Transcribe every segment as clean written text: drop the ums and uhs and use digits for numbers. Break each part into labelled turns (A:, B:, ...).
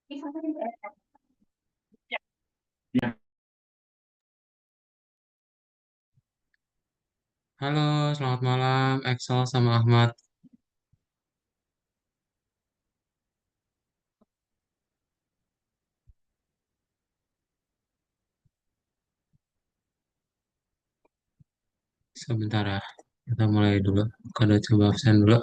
A: Halo, selamat malam, Excel sama Ahmad. Sebentar ya, kita mulai dulu. Kado coba absen dulu.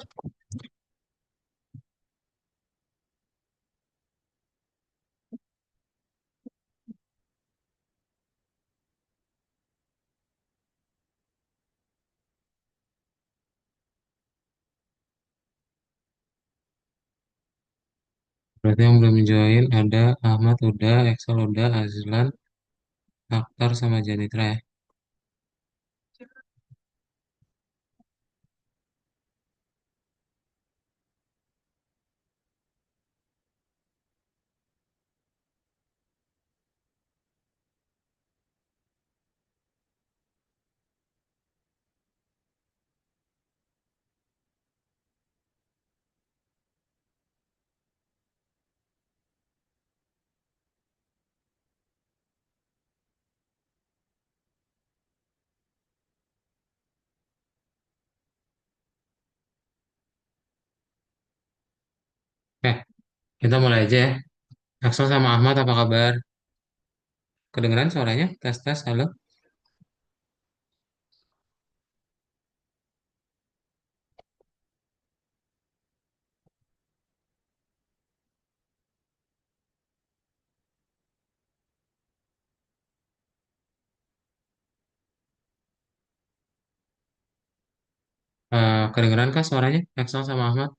A: Berarti yang belum join ada Ahmad udah, Excel udah, Azlan, Akhtar sama Janitra ya. Oke, kita mulai aja ya. Excel sama Ahmad apa kabar? Kedengeran suaranya? Tes tes, halo. Kedengeran kah suaranya? Excel sama Ahmad?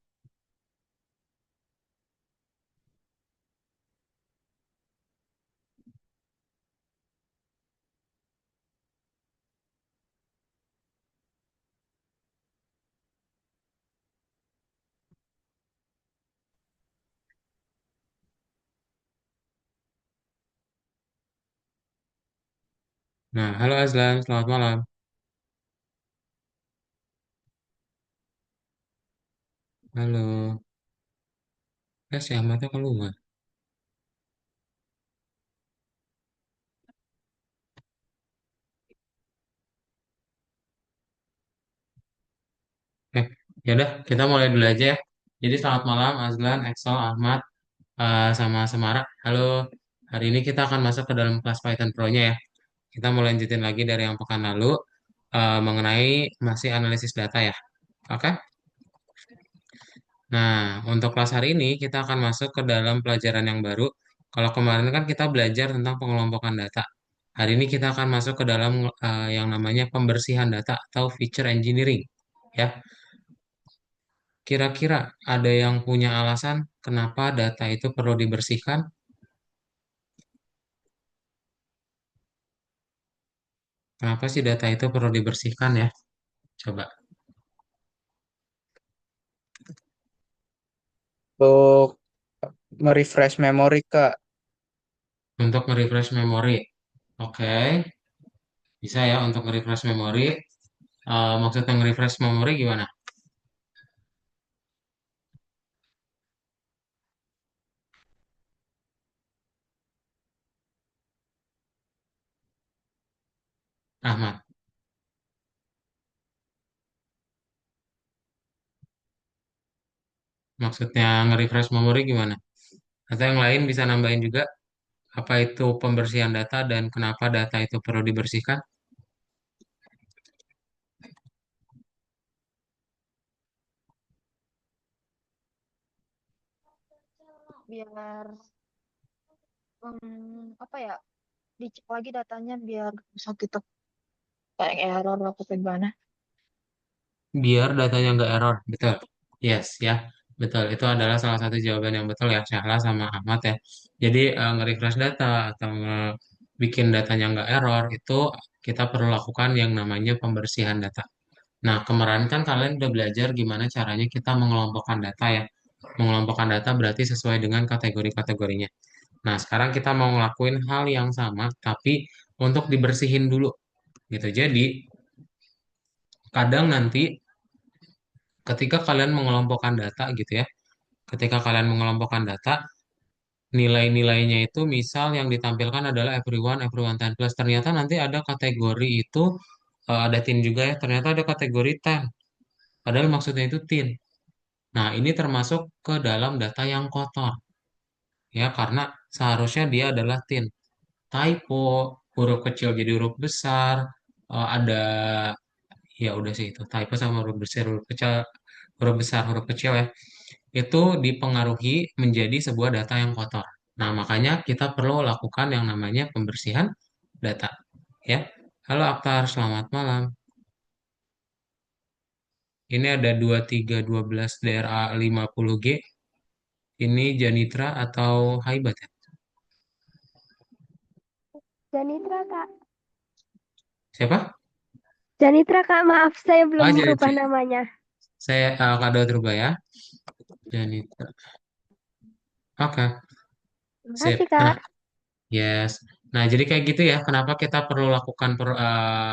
A: Nah, halo Azlan, selamat malam. Halo. Si Ahmadnya keluar. Oke, ya udah, kita mulai dulu aja ya. Jadi selamat malam Azlan, Excel, Ahmad. Sama Semara. Halo, hari ini kita akan masuk ke dalam kelas Python Pro-nya ya. Kita mau lanjutin lagi dari yang pekan lalu mengenai masih analisis data ya. Oke? Nah, untuk kelas hari ini kita akan masuk ke dalam pelajaran yang baru. Kalau kemarin kan kita belajar tentang pengelompokan data. Hari ini kita akan masuk ke dalam yang namanya pembersihan data atau feature engineering. Ya, kira-kira ada yang punya alasan kenapa data itu perlu dibersihkan? Kenapa sih data itu perlu dibersihkan ya? Coba.
B: Untuk nge-refresh memori Kak.
A: Untuk nge-refresh memori. Oke, bisa ya untuk nge-refresh memori. Maksudnya nge-refresh memori gimana? Ahmad, maksudnya nge-refresh memori gimana? Atau yang lain bisa nambahin juga, apa itu pembersihan data dan kenapa data itu perlu dibersihkan?
C: Biar apa ya, dicek lagi datanya biar gak bisa gitu kayak error apa gimana.
A: Biar datanya nggak error, betul. Yes, ya, betul. Itu adalah salah satu jawaban yang betul ya, Syahla sama Ahmad ya. Jadi nge-refresh data atau bikin datanya nggak error, itu kita perlu lakukan yang namanya pembersihan data. Nah, kemarin kan kalian udah belajar gimana caranya kita mengelompokkan data ya. Mengelompokkan data berarti sesuai dengan kategori-kategorinya. Nah, sekarang kita mau ngelakuin hal yang sama, tapi untuk dibersihin dulu, gitu. Jadi, kadang nanti ketika kalian mengelompokkan data gitu ya, ketika kalian mengelompokkan data, nilai-nilainya itu misal yang ditampilkan adalah everyone, everyone 10 plus. Ternyata nanti ada kategori itu, ada teen juga ya, ternyata ada kategori 10. Padahal maksudnya itu teen. Nah, ini termasuk ke dalam data yang kotor. Ya, karena seharusnya dia adalah teen. Typo, huruf kecil jadi huruf besar, ada, ya udah sih itu, typo sama huruf besar, huruf kecil, huruf besar, huruf kecil ya. Itu dipengaruhi menjadi sebuah data yang kotor. Nah, makanya kita perlu lakukan yang namanya pembersihan data. Ya. Halo Aktar, selamat malam. Ini ada 2312 DRA 50G. Ini Janitra atau Haibat ya?
D: Janitra, Kak.
A: Siapa?
D: Janitra, Kak. Maaf, saya belum
A: Ah,
D: merubah
A: Janitra.
D: namanya.
A: Saya Kado Turba ya. Janitra. Oke, sip.
D: Makasih,
A: Nah,
D: Kak.
A: yes. Nah, jadi kayak gitu ya. Kenapa kita perlu lakukan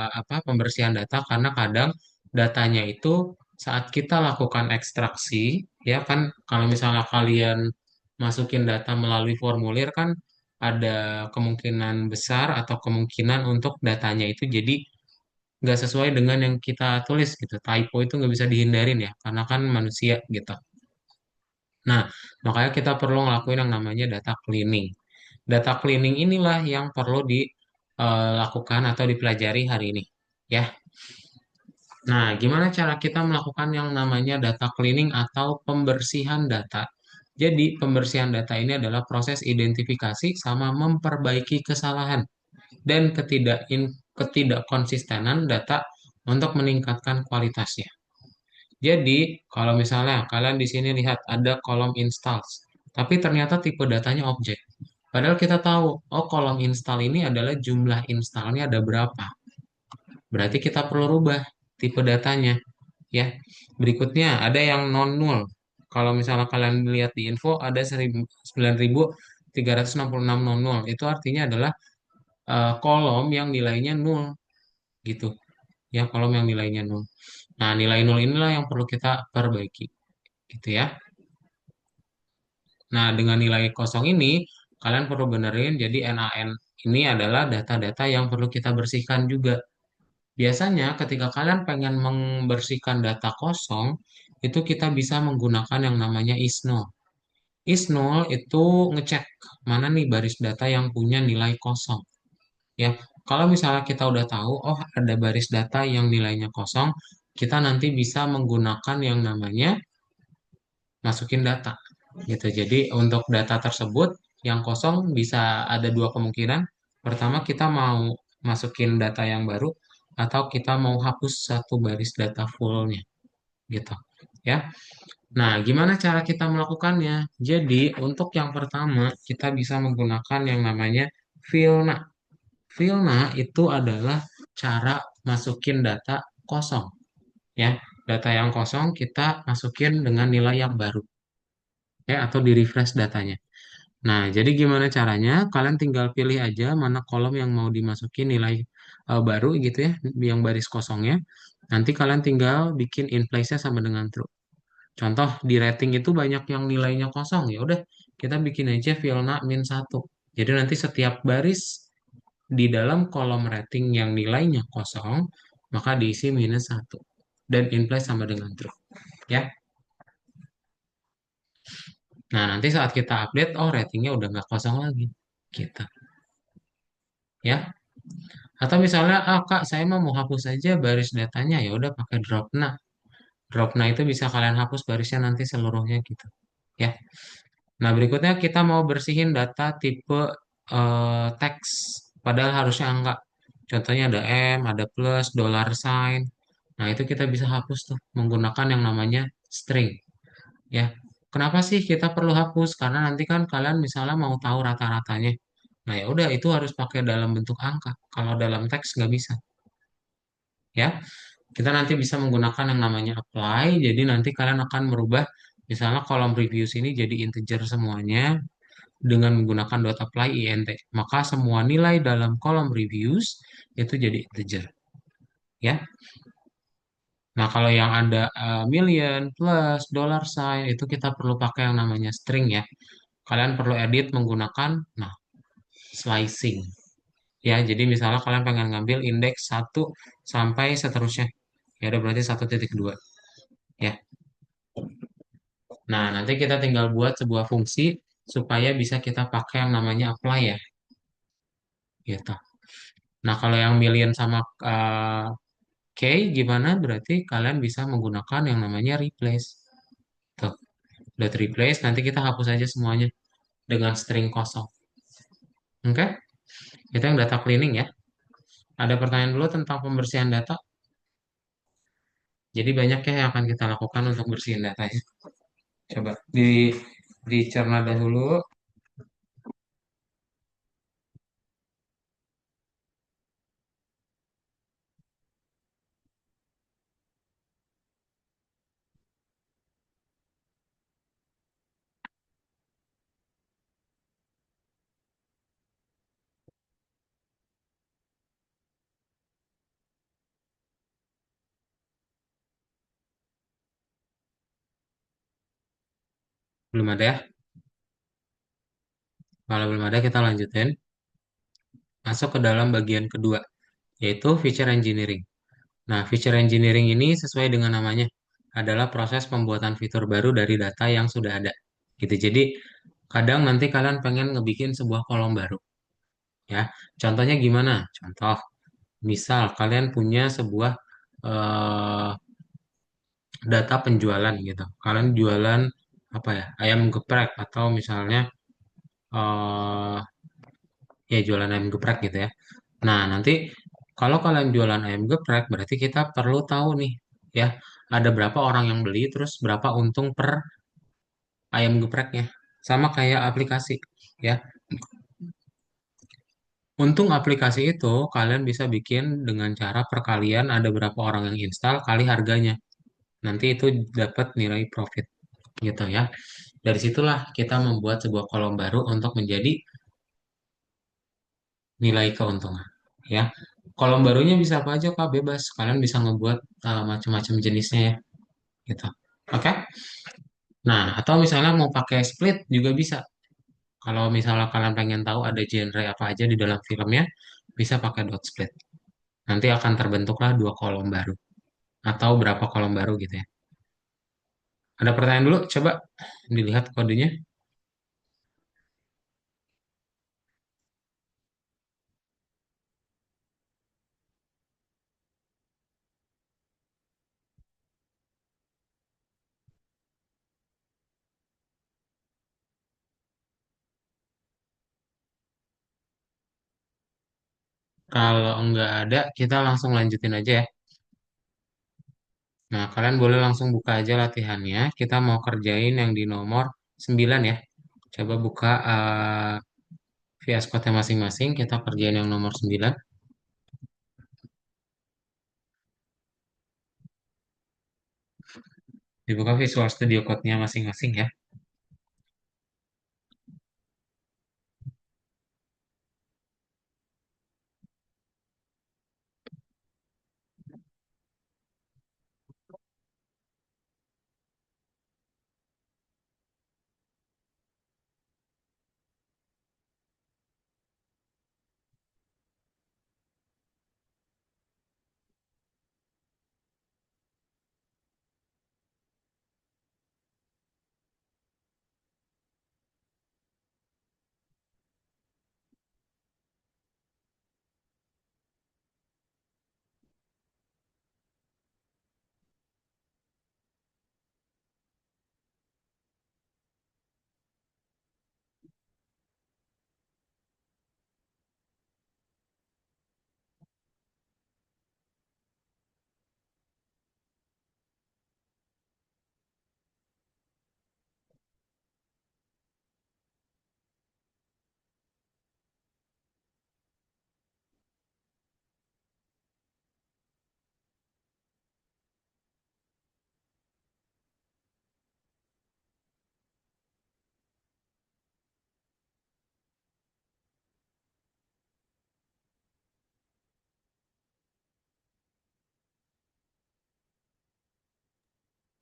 A: apa pembersihan data? Karena kadang datanya itu saat kita lakukan ekstraksi, ya kan, kalau misalnya kalian masukin data melalui formulir kan ada kemungkinan besar atau kemungkinan untuk datanya itu jadi nggak sesuai dengan yang kita tulis gitu. Typo itu nggak bisa dihindarin ya, karena kan manusia gitu. Nah, makanya kita perlu ngelakuin yang namanya data cleaning. Data cleaning inilah yang perlu dilakukan atau dipelajari hari ini. Ya. Nah, gimana cara kita melakukan yang namanya data cleaning atau pembersihan data? Jadi, pembersihan data ini adalah proses identifikasi sama memperbaiki kesalahan dan ketidakkonsistenan data untuk meningkatkan kualitasnya. Jadi, kalau misalnya kalian di sini lihat ada kolom installs, tapi ternyata tipe datanya objek. Padahal kita tahu, oh kolom install ini adalah jumlah installnya ada berapa. Berarti kita perlu rubah tipe datanya, ya. Berikutnya ada yang non null. Kalau misalnya kalian lihat di info ada 9.366 non null. Itu artinya adalah kolom yang nilainya nol gitu. Ya, kolom yang nilainya nol. Nah, nilai nol inilah yang perlu kita perbaiki gitu ya. Nah, dengan nilai kosong ini, kalian perlu benerin. Jadi NaN ini adalah data-data yang perlu kita bersihkan juga. Biasanya ketika kalian pengen membersihkan data kosong, itu kita bisa menggunakan yang namanya isNull. IsNull itu ngecek mana nih baris data yang punya nilai kosong. Ya, kalau misalnya kita udah tahu, oh ada baris data yang nilainya kosong, kita nanti bisa menggunakan yang namanya masukin data gitu. Jadi untuk data tersebut yang kosong bisa ada dua kemungkinan. Pertama kita mau masukin data yang baru atau kita mau hapus satu baris data fullnya gitu ya. Nah, gimana cara kita melakukannya? Jadi untuk yang pertama kita bisa menggunakan yang namanya Filna. Filna itu adalah cara masukin data kosong ya. Data yang kosong kita masukin dengan nilai yang baru ya atau di refresh datanya. Nah, jadi gimana caranya? Kalian tinggal pilih aja mana kolom yang mau dimasukin nilai baru gitu ya, yang baris kosongnya. Nanti kalian tinggal bikin in place-nya sama dengan true. Contoh di rating itu banyak yang nilainya kosong, ya udah kita bikin aja Vilna -1. Jadi nanti setiap baris di dalam kolom rating yang nilainya kosong, maka diisi -1 dan in place sama dengan true. Ya. Nah, nanti saat kita update, oh ratingnya udah nggak kosong lagi. Gitu. Ya. Atau misalnya, ah kak, saya mau hapus aja baris datanya, ya udah pakai drop nah. Drop nah itu bisa kalian hapus barisnya nanti seluruhnya gitu. Ya. Nah, berikutnya kita mau bersihin data tipe teks, padahal harusnya angka. Contohnya ada M, ada plus, dollar sign. Nah, itu kita bisa hapus tuh menggunakan yang namanya string. Ya, kenapa sih kita perlu hapus? Karena nanti kan kalian misalnya mau tahu rata-ratanya. Nah, ya udah itu harus pakai dalam bentuk angka. Kalau dalam teks nggak bisa. Ya, kita nanti bisa menggunakan yang namanya apply. Jadi nanti kalian akan merubah misalnya kolom reviews ini jadi integer semuanya dengan menggunakan dot apply int. Maka semua nilai dalam kolom reviews itu jadi integer. Ya. Nah, kalau yang ada million plus dollar sign itu kita perlu pakai yang namanya string ya. kalian perlu edit menggunakan, nah, slicing. Ya, jadi misalnya kalian pengen ngambil indeks 1 sampai seterusnya. Ya udah berarti 1.2. Ya. Nah, nanti kita tinggal buat sebuah fungsi supaya bisa kita pakai yang namanya apply ya. Gitu. Nah, kalau yang million sama K gimana? Berarti kalian bisa menggunakan yang namanya replace. Tuh, dot replace nanti kita hapus aja semuanya dengan string kosong. Oke? Itu yang data cleaning ya. Ada pertanyaan dulu tentang pembersihan data. Jadi banyak ya yang akan kita lakukan untuk bersihin datanya. Coba dicerna dahulu. Belum ada ya? Kalau belum ada kita lanjutin. Masuk ke dalam bagian kedua, yaitu feature engineering. Nah, feature engineering ini sesuai dengan namanya, adalah proses pembuatan fitur baru dari data yang sudah ada. Gitu. Jadi, kadang nanti kalian pengen ngebikin sebuah kolom baru. Ya, contohnya gimana? Contoh, misal kalian punya sebuah eh, data penjualan gitu. Kalian jualan apa ya? Ayam geprek atau misalnya eh, ya jualan ayam geprek gitu ya. Nah, nanti kalau kalian jualan ayam geprek, berarti kita perlu tahu nih, ya, ada berapa orang yang beli, terus berapa untung per ayam gepreknya. Sama kayak aplikasi, ya. Untung aplikasi itu kalian bisa bikin dengan cara perkalian ada berapa orang yang install kali harganya. Nanti itu dapat nilai profit, gitu ya. Dari situlah kita membuat sebuah kolom baru untuk menjadi nilai keuntungan, ya. Kolom barunya bisa apa aja Kak, bebas. Kalian bisa ngebuat macam-macam jenisnya ya, gitu. Oke? Nah, atau misalnya mau pakai split juga bisa. Kalau misalnya kalian pengen tahu ada genre apa aja di dalam filmnya, bisa pakai dot split. Nanti akan terbentuklah 2 kolom baru atau berapa kolom baru gitu ya. Ada pertanyaan dulu? Coba dilihat kodenya. Kalau enggak ada, kita langsung lanjutin aja ya. Nah, kalian boleh langsung buka aja latihannya. Kita mau kerjain yang di nomor 9 ya. Coba buka VS Code masing-masing. Kita kerjain yang nomor 9. Dibuka Visual Studio Code-nya masing-masing ya.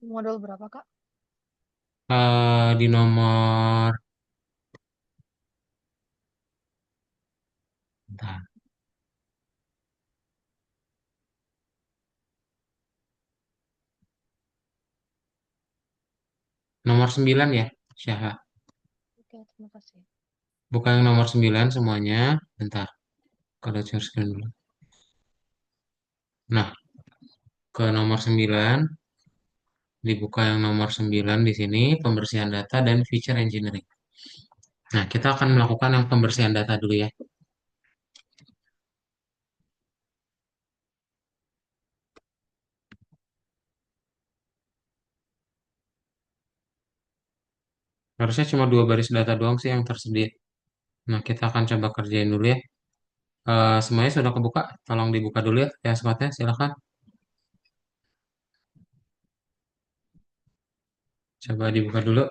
C: Model berapa, Kak?
A: Di nomor Bentar. Nomor 9 ya, Syahla.
C: Oke, terima kasih.
A: Buka yang nomor 9 semuanya. Bentar, kalau share screen dulu. Nah, ke nomor 9, dibuka yang nomor 9 di sini, pembersihan data dan feature engineering. Nah, kita akan melakukan yang pembersihan data dulu ya. Harusnya cuma dua baris data doang sih yang tersedia. Nah, kita akan coba kerjain dulu ya. Semuanya sudah kebuka? Tolong dibuka dulu ya, screenshotnya, silakan. Coba dibuka dulu.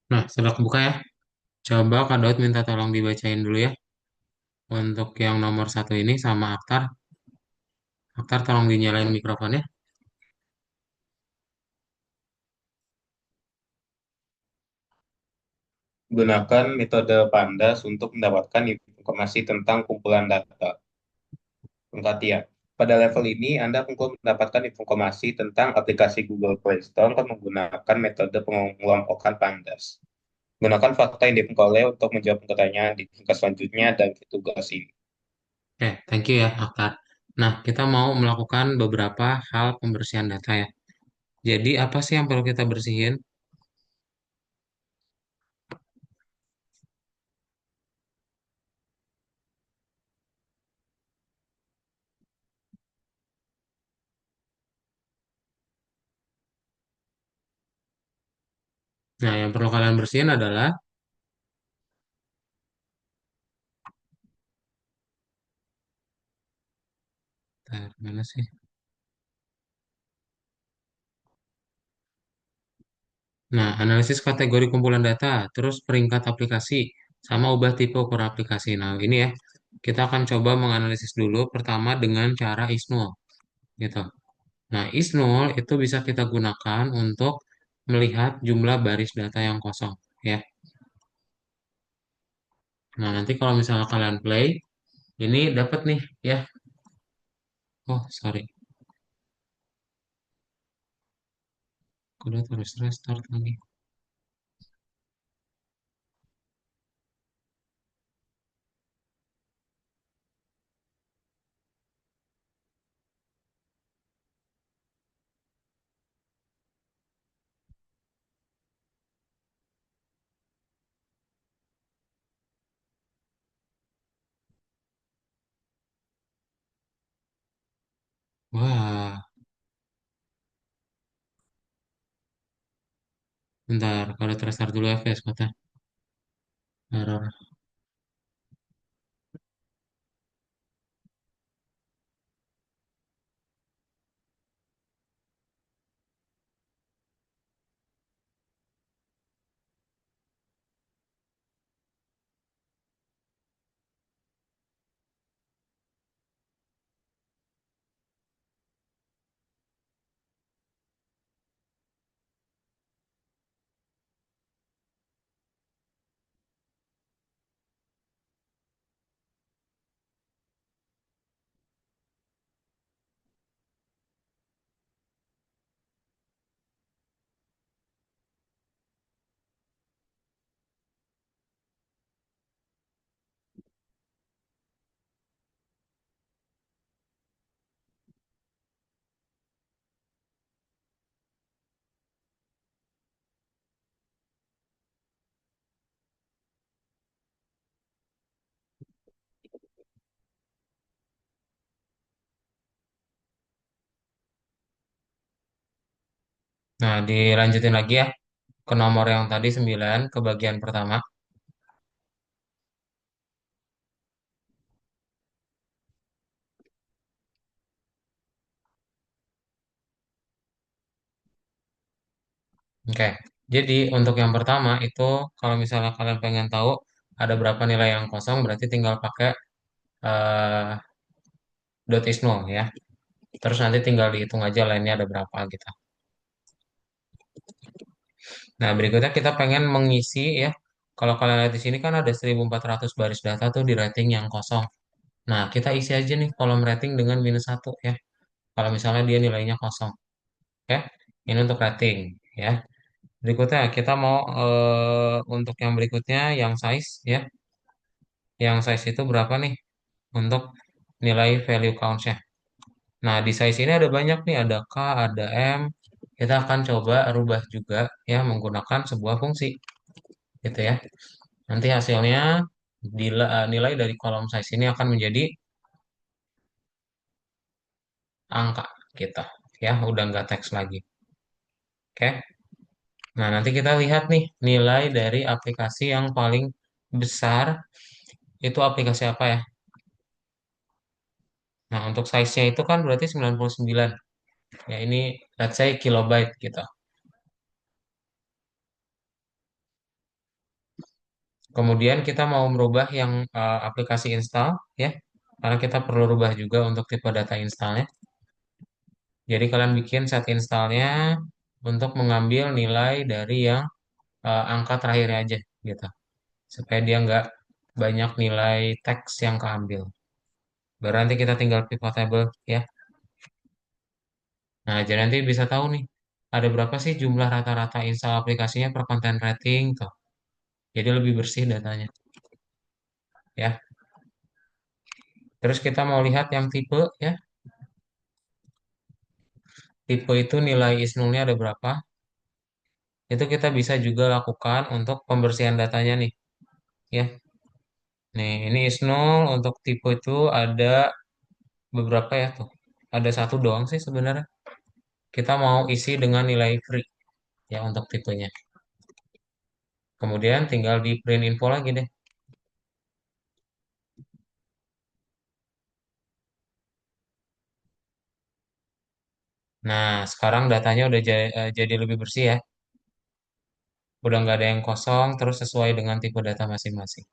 A: Nah, sudah kebuka ya. Coba Kak Daud minta tolong dibacain dulu ya. Untuk yang nomor satu ini sama Aktar. Aktar tolong dinyalain mikrofonnya.
E: Gunakan metode Pandas untuk mendapatkan informasi tentang kumpulan data. Pengkatian. Pada level ini, Anda mendapatkan informasi tentang aplikasi Google Play Store menggunakan metode pengelompokan Pandas. Gunakan fakta yang diperoleh untuk menjawab pertanyaan di tingkat selanjutnya dan tugas ini.
A: Oke, thank you ya Aktar. Nah, kita mau melakukan beberapa hal pembersihan data ya. Jadi, apa sih yang perlu kita bersihin? Nah, yang perlu kalian bersihin adalah, bentar, mana sih? Nah, analisis kategori kumpulan data, terus peringkat aplikasi, sama ubah tipe ukuran aplikasi. Nah, ini ya, kita akan coba menganalisis dulu pertama dengan cara is-null, gitu. Nah, is-null itu bisa kita gunakan untuk melihat jumlah baris data yang kosong, ya. Nah, nanti kalau misalnya kalian play, ini dapat nih, ya. Oh, sorry. Udah terus restart lagi. Wah, bentar. Kalau restart dulu ya, guys, kota. Error. Nah, dilanjutin lagi ya ke nomor yang tadi 9 ke bagian pertama. Oke, jadi untuk yang pertama itu kalau misalnya kalian pengen tahu ada berapa nilai yang kosong, berarti tinggal pakai eh, dot is null ya. Terus nanti tinggal dihitung aja lainnya ada berapa gitu. Nah, berikutnya kita pengen mengisi ya. Kalau kalian lihat di sini kan ada 1.400 baris data tuh di rating yang kosong. Nah, kita isi aja nih kolom rating dengan -1 ya. Kalau misalnya dia nilainya kosong. Oke, ini untuk rating ya. Berikutnya kita mau untuk yang berikutnya yang size ya. Yang size itu berapa nih untuk nilai value counts-nya. Nah, di size ini ada banyak nih, ada K, ada M. Kita akan coba rubah juga ya menggunakan sebuah fungsi gitu ya. Nanti hasilnya nilai dari kolom size ini akan menjadi angka kita ya, udah nggak teks lagi. Oke. Nah, nanti kita lihat nih nilai dari aplikasi yang paling besar itu aplikasi apa ya? Nah, untuk size-nya itu kan berarti 99. Ya, ini let's say kilobyte gitu. Kemudian kita mau merubah yang aplikasi install ya. Karena kita perlu rubah juga untuk tipe data installnya. Jadi kalian bikin set installnya untuk mengambil nilai dari yang angka terakhirnya aja gitu. Supaya dia nggak banyak nilai teks yang keambil. Baru nanti kita tinggal pivot table ya. Nah, jadi nanti bisa tahu nih, ada berapa sih jumlah rata-rata install aplikasinya per konten rating tuh. Jadi lebih bersih datanya ya. Terus kita mau lihat yang tipe ya. Tipe itu nilai is-nullnya ada berapa. Itu kita bisa juga lakukan untuk pembersihan datanya nih ya. Nih, ini is-null untuk tipe itu ada beberapa ya tuh. Ada satu doang sih sebenarnya. Kita mau isi dengan nilai free ya untuk tipenya. Kemudian tinggal di print info lagi deh. Nah, sekarang datanya udah jadi lebih bersih ya. Udah nggak ada yang kosong, terus sesuai dengan tipe data masing-masing.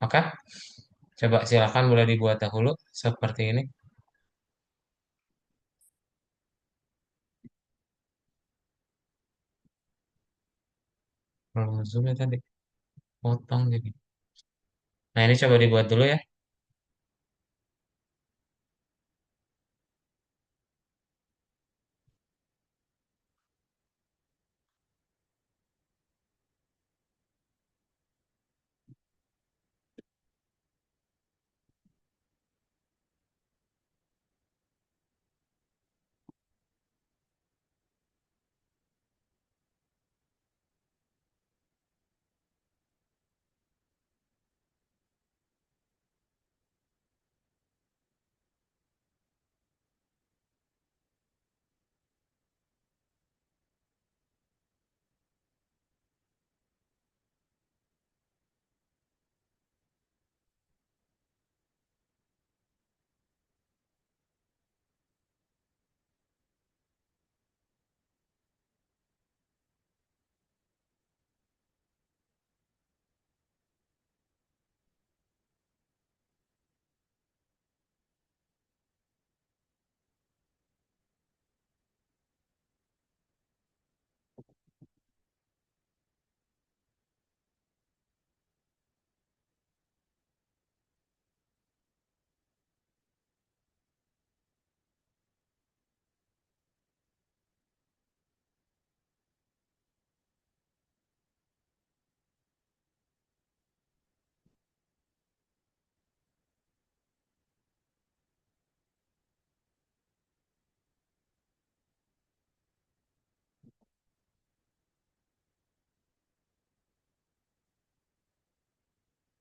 A: Oke, coba silakan boleh dibuat dahulu seperti ini. Belum zoom ya tadi, potong jadi. Nah, ini coba dibuat dulu ya.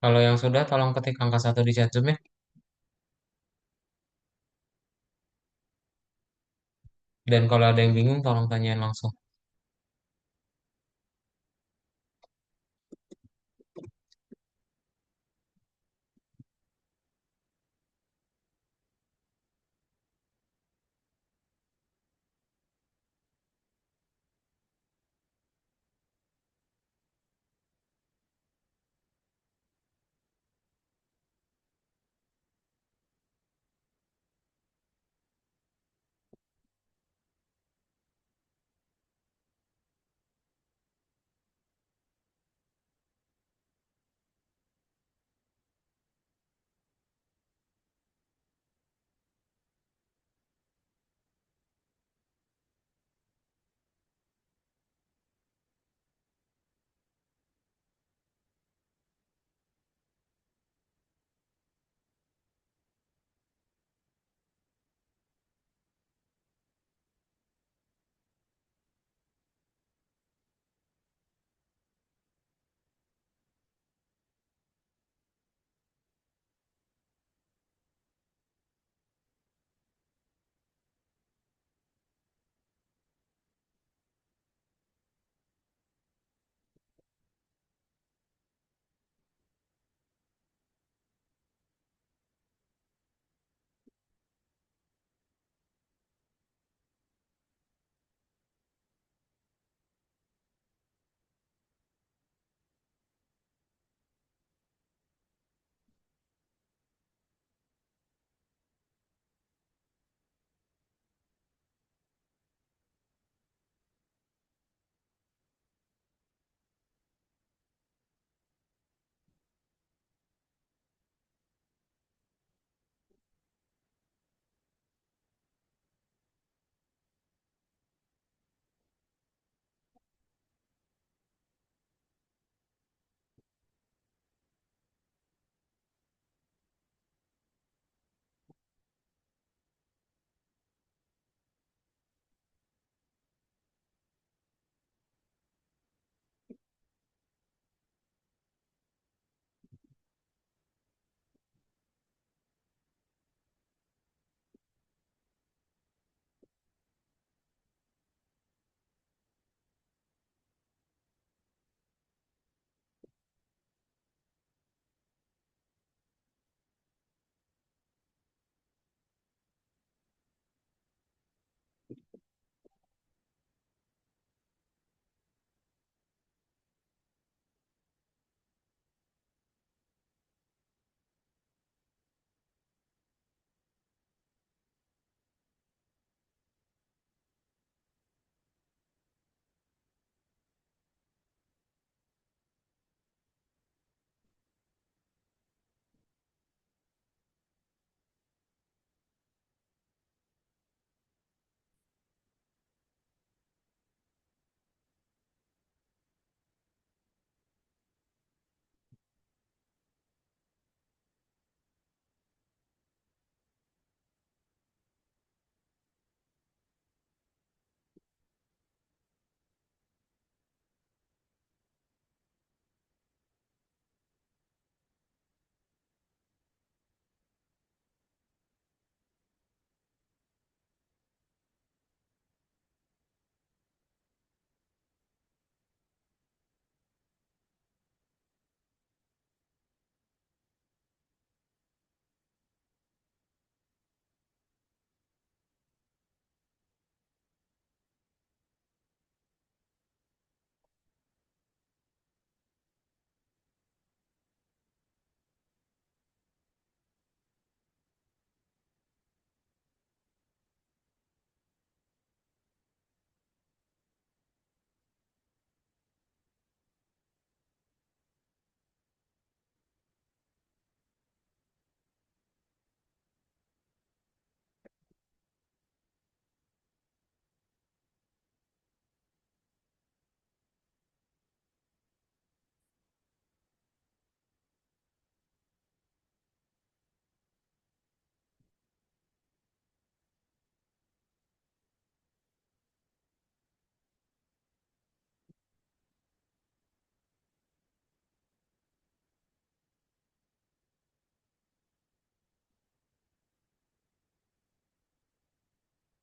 A: Kalau yang sudah, tolong ketik angka satu di chat Zoom ya. Dan kalau ada yang bingung, tolong tanyain langsung.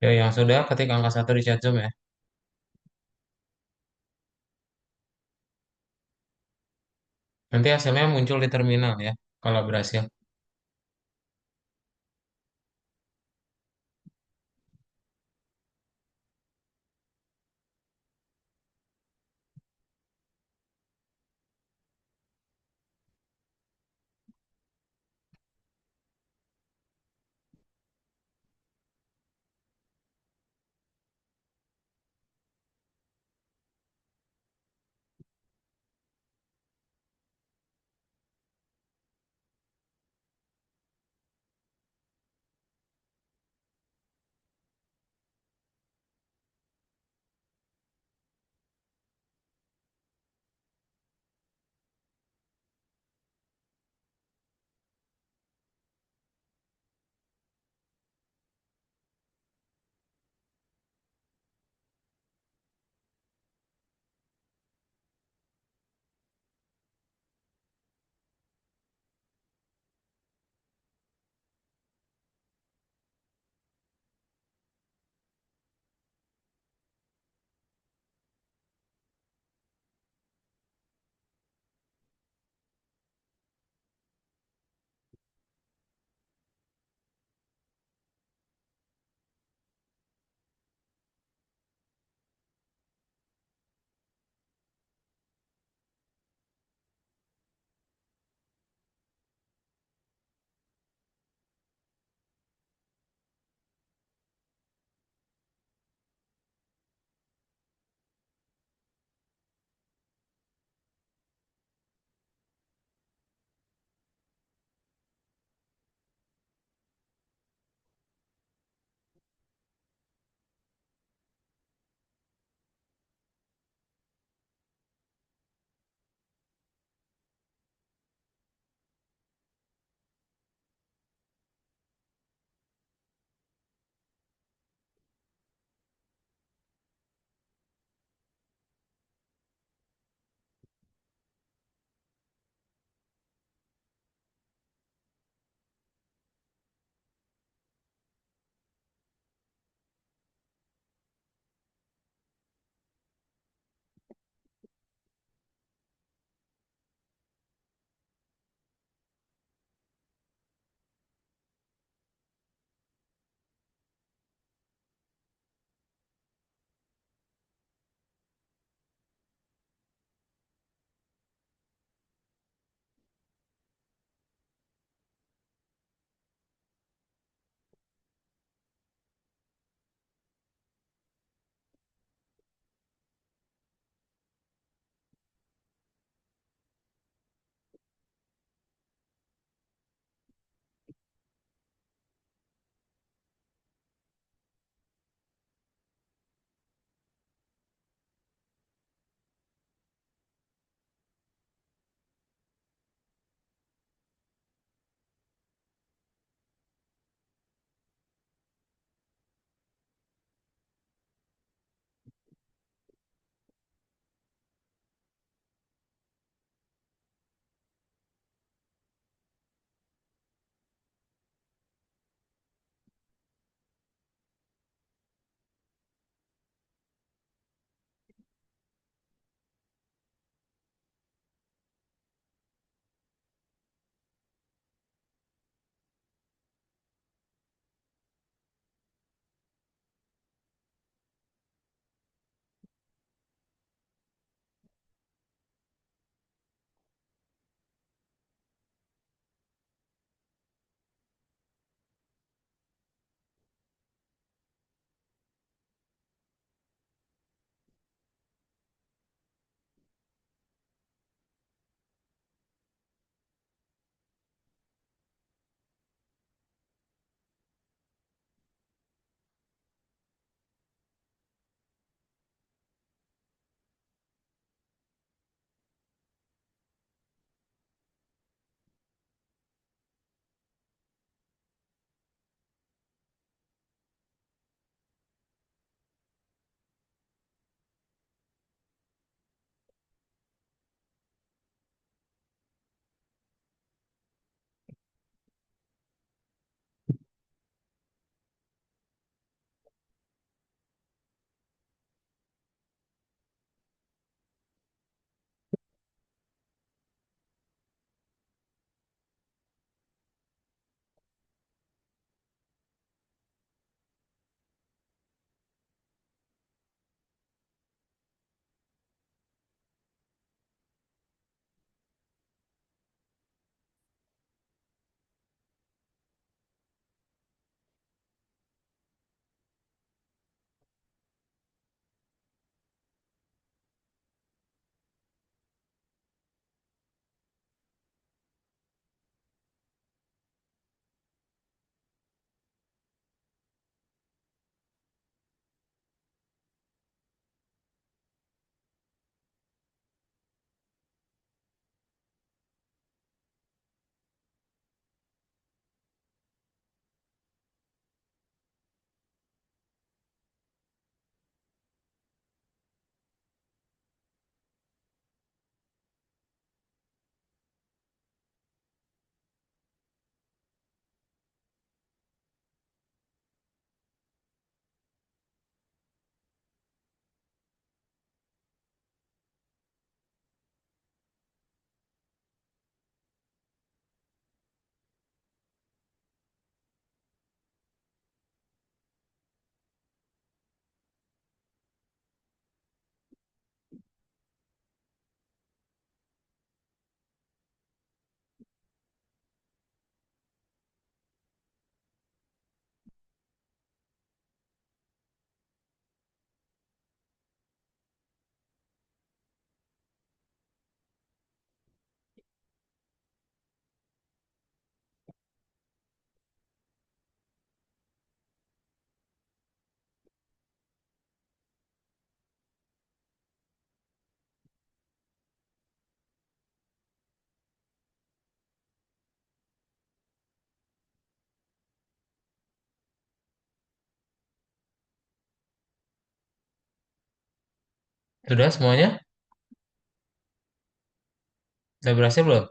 A: Ya, yang sudah ketik angka satu di chat Zoom ya. Nanti hasilnya muncul di terminal ya, kalau berhasil. Sudah semuanya? Udah berhasil belum?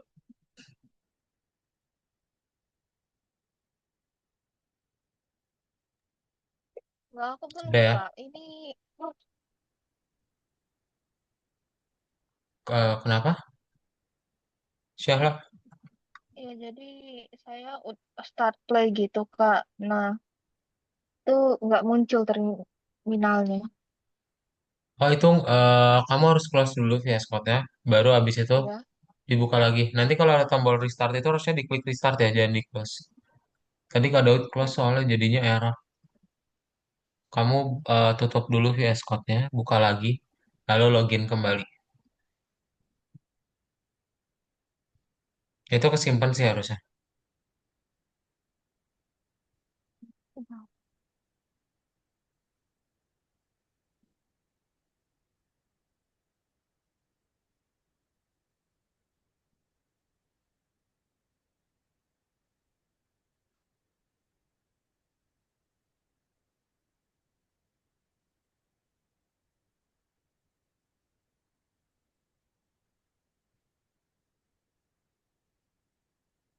C: Nggak, aku belum
A: Sudah ya?
C: Kak. Ini oh,
A: Kenapa? Syahla?
C: ya jadi saya start play gitu Kak. Nah, itu nggak muncul terminalnya.
A: Oh itu kamu harus close dulu via Code-nya, baru habis itu
C: Ya.
A: dibuka lagi. Nanti kalau ada tombol restart itu harusnya diklik restart ya, jangan di close. Tadi Kak Daud close soalnya jadinya error. Kamu tutup dulu VS Code-nya, buka lagi, lalu login kembali. Itu kesimpan sih harusnya.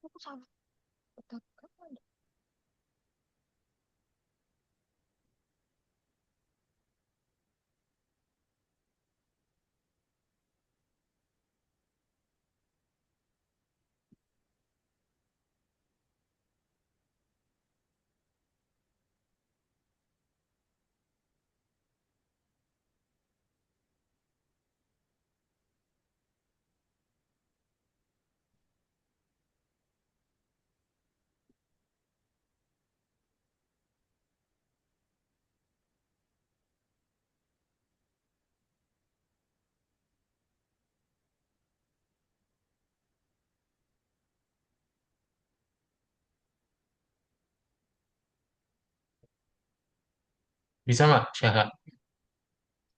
C: Aku salah. Betul.
A: Bisa nggak, Syahla?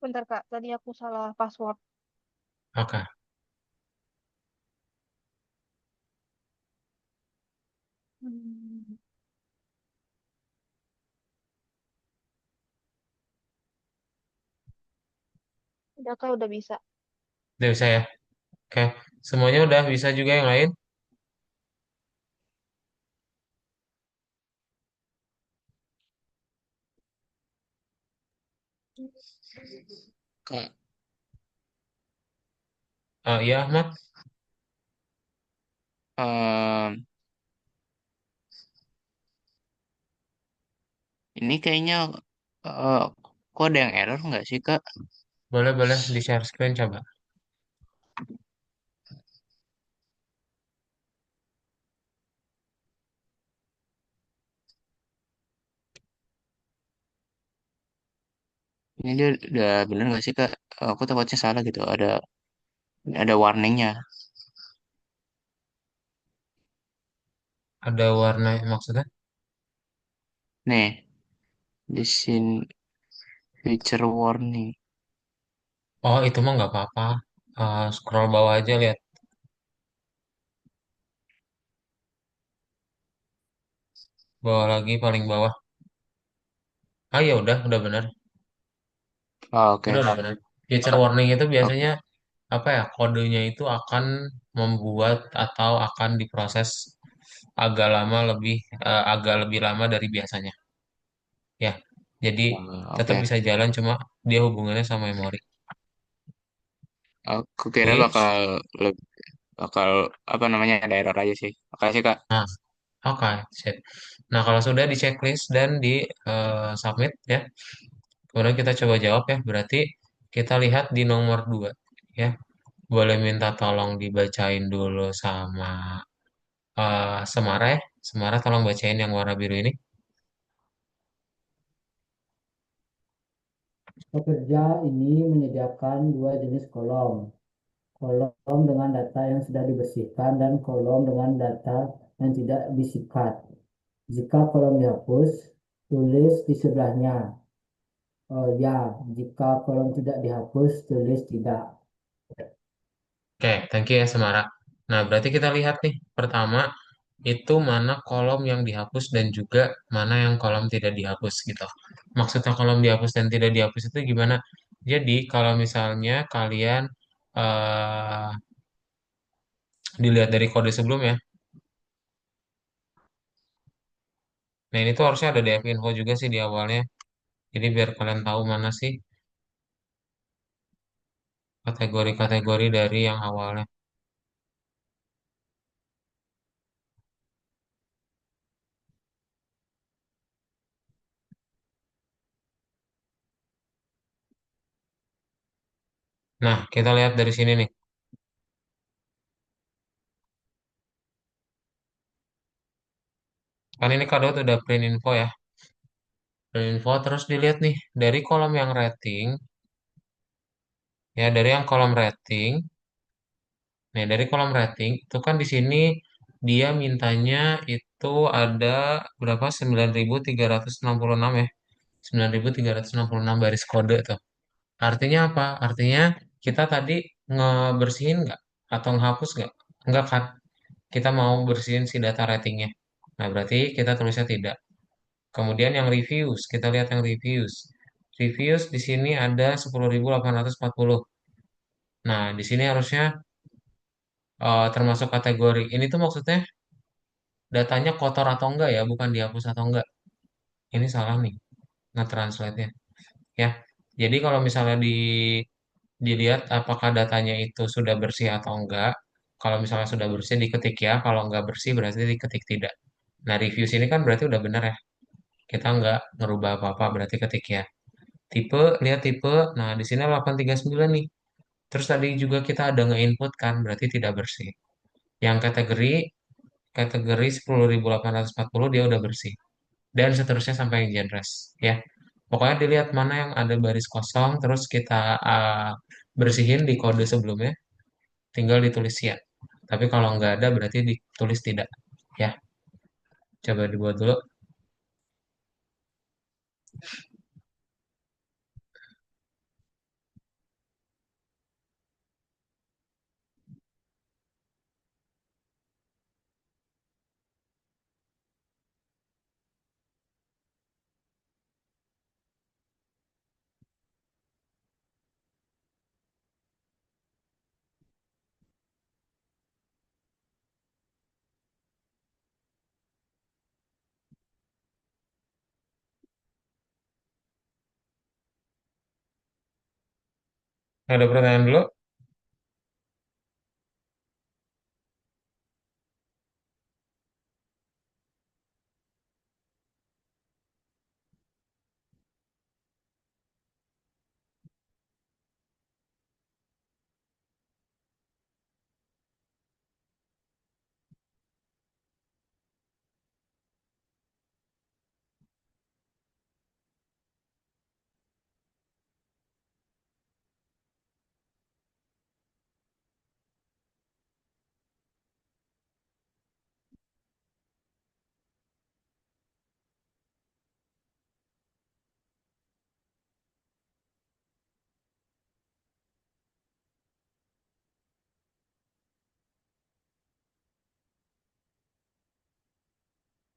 C: Bentar Kak, tadi aku salah password.
A: Oke.
C: Hmm. Udah Kak, udah bisa.
A: Udah bisa ya? Oke. Semuanya udah bisa juga yang lain?
B: Kak,
A: Iya, Ahmad.
B: em, ini kayaknya eh, kok ada yang error nggak sih Kak?
A: Boleh, boleh. Di-share screen coba.
B: Ini dia udah bener nggak sih Kak? Aku takutnya salah gitu. Ada warningnya.
A: Ada warna maksudnya?
B: Nih, di sini feature warning.
A: Oh, itu mah nggak apa-apa. Scroll bawah aja, lihat. Bawah lagi, paling bawah. Ah, ya udah benar.
B: Oh, oke.
A: Udah benar. Feature warning itu
B: Oke.
A: biasanya apa ya, kodenya itu akan membuat atau akan diproses agak lebih lama dari biasanya ya, jadi tetap
B: Oke.
A: bisa jalan cuma dia hubungannya sama memori.
B: Aku kira
A: Oke.
B: bakal apa namanya ada error aja sih. Makasih Kak.
A: Nah, oke, sip. Nah, kalau sudah di checklist dan di submit ya, kemudian kita coba jawab ya, berarti kita lihat di nomor 2 ya. Boleh minta tolong dibacain dulu sama Semara ya. Semara tolong bacain yang warna biru ini.
F: Pekerja ini menyediakan dua jenis kolom. Kolom dengan data yang sudah dibersihkan dan kolom dengan data yang tidak disikat. Jika kolom dihapus, tulis di sebelahnya. Oh ya, jika kolom tidak dihapus, tulis tidak.
A: Oke, thank you ya Semara. Nah, berarti kita lihat nih. Pertama, itu mana kolom yang dihapus dan juga mana yang kolom tidak dihapus gitu. Maksudnya kolom dihapus dan tidak dihapus itu gimana? Jadi kalau misalnya kalian dilihat dari kode sebelumnya, nah ini tuh harusnya ada DF info juga sih di awalnya. Jadi biar kalian tahu mana sih kategori-kategori dari yang awalnya. Nah, kita lihat dari sini nih. Kan ini kado tuh udah print info ya. Print info terus dilihat nih dari kolom yang rating, ya dari yang kolom rating. Nah, dari kolom rating itu kan di sini dia mintanya itu ada berapa? 9.366 ya. 9.366 baris kode tuh. Artinya apa? Artinya kita tadi ngebersihin nggak? Atau ngehapus nggak? Nggak kan? Kita mau bersihin si data ratingnya. Nah, berarti kita tulisnya tidak. Kemudian yang reviews, kita lihat yang reviews. Reviews di sini ada 10.840. Nah, di sini harusnya termasuk kategori. Ini tuh maksudnya datanya kotor atau enggak ya, bukan dihapus atau enggak. Ini salah nih, nge-translate-nya. Ya, jadi kalau misalnya dilihat apakah datanya itu sudah bersih atau enggak. Kalau misalnya sudah bersih diketik ya, kalau enggak bersih berarti diketik tidak. Nah, reviews ini kan berarti udah benar ya. Kita enggak ngerubah apa-apa berarti ketik ya. Tipe, lihat tipe. Nah, di sini 839 nih. Terus tadi juga kita ada nge-input kan, berarti tidak bersih. Yang kategori 10.840 dia udah bersih. Dan seterusnya sampai yang genres ya. Pokoknya dilihat mana yang ada baris kosong, terus kita bersihin di kode sebelumnya, tinggal ditulis ya. Tapi kalau nggak ada berarti ditulis tidak. Ya, coba dibuat dulu. Ada pertanyaan dulu?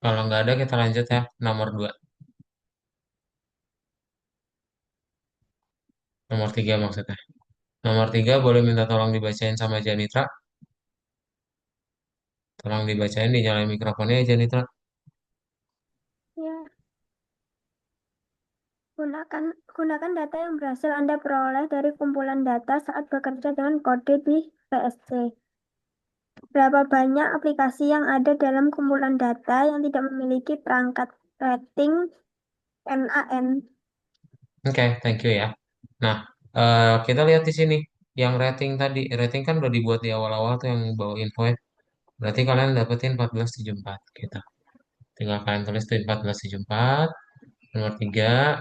A: Kalau nggak ada kita lanjut ya, nomor 2. Nomor 3 maksudnya. Nomor 3 boleh minta tolong dibacain sama Janitra. Tolong dibacain, dinyalain mikrofonnya ya Janitra.
D: Ya, gunakan data yang berhasil Anda peroleh dari kumpulan data saat bekerja dengan kode di PSC. Berapa banyak aplikasi yang ada dalam kumpulan data yang tidak memiliki perangkat rating NAN?
A: Oke, thank you ya. Nah, kita lihat di sini. Yang rating tadi, rating kan udah dibuat di awal-awal tuh yang bawa info ya. Berarti kalian dapetin 1474 gitu. Tinggal kalian tulis tuh 1474. Nomor 3.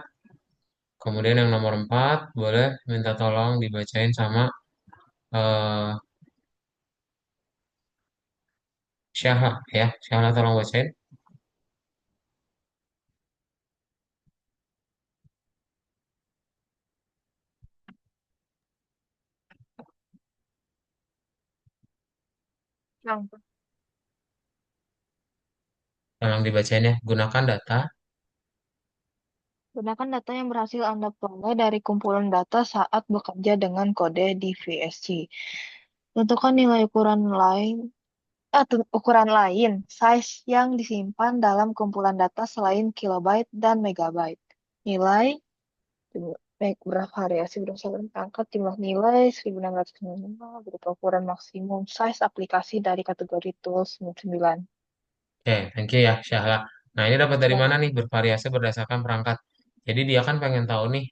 A: Kemudian yang nomor 4 boleh minta tolong dibacain sama eh Syahla ya. Syahla tolong bacain.
C: Yang
A: Tolong dibacain ya. Gunakan data
C: Gunakan data yang berhasil Anda peroleh dari kumpulan data saat bekerja dengan kode di VSC. Tentukan nilai ukuran lain, size yang disimpan dalam kumpulan data selain kilobyte dan megabyte. Nilai bervariasi berdasarkan pangkat jumlah nilai 1655 berupa ukuran maksimum size aplikasi dari kategori tools 9.
A: Oke, thank you ya, Syahla. Nah, ini dapat dari
C: Ya,
A: mana nih bervariasi berdasarkan perangkat? Jadi dia kan pengen tahu nih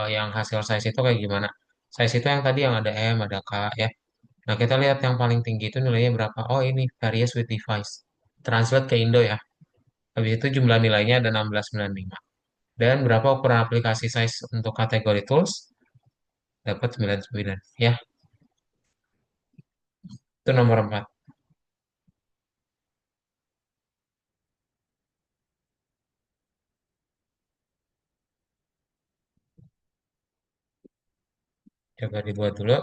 A: yang hasil size itu kayak gimana. Size itu yang tadi yang ada M, ada K ya. Nah, kita lihat yang paling tinggi itu nilainya berapa. Oh, ini varies with device. Translate ke Indo ya. Habis itu jumlah nilainya ada 1695. Dan berapa ukuran aplikasi size untuk kategori tools? Dapat 99 ya. Itu nomor 4. Coba dibuat dulu.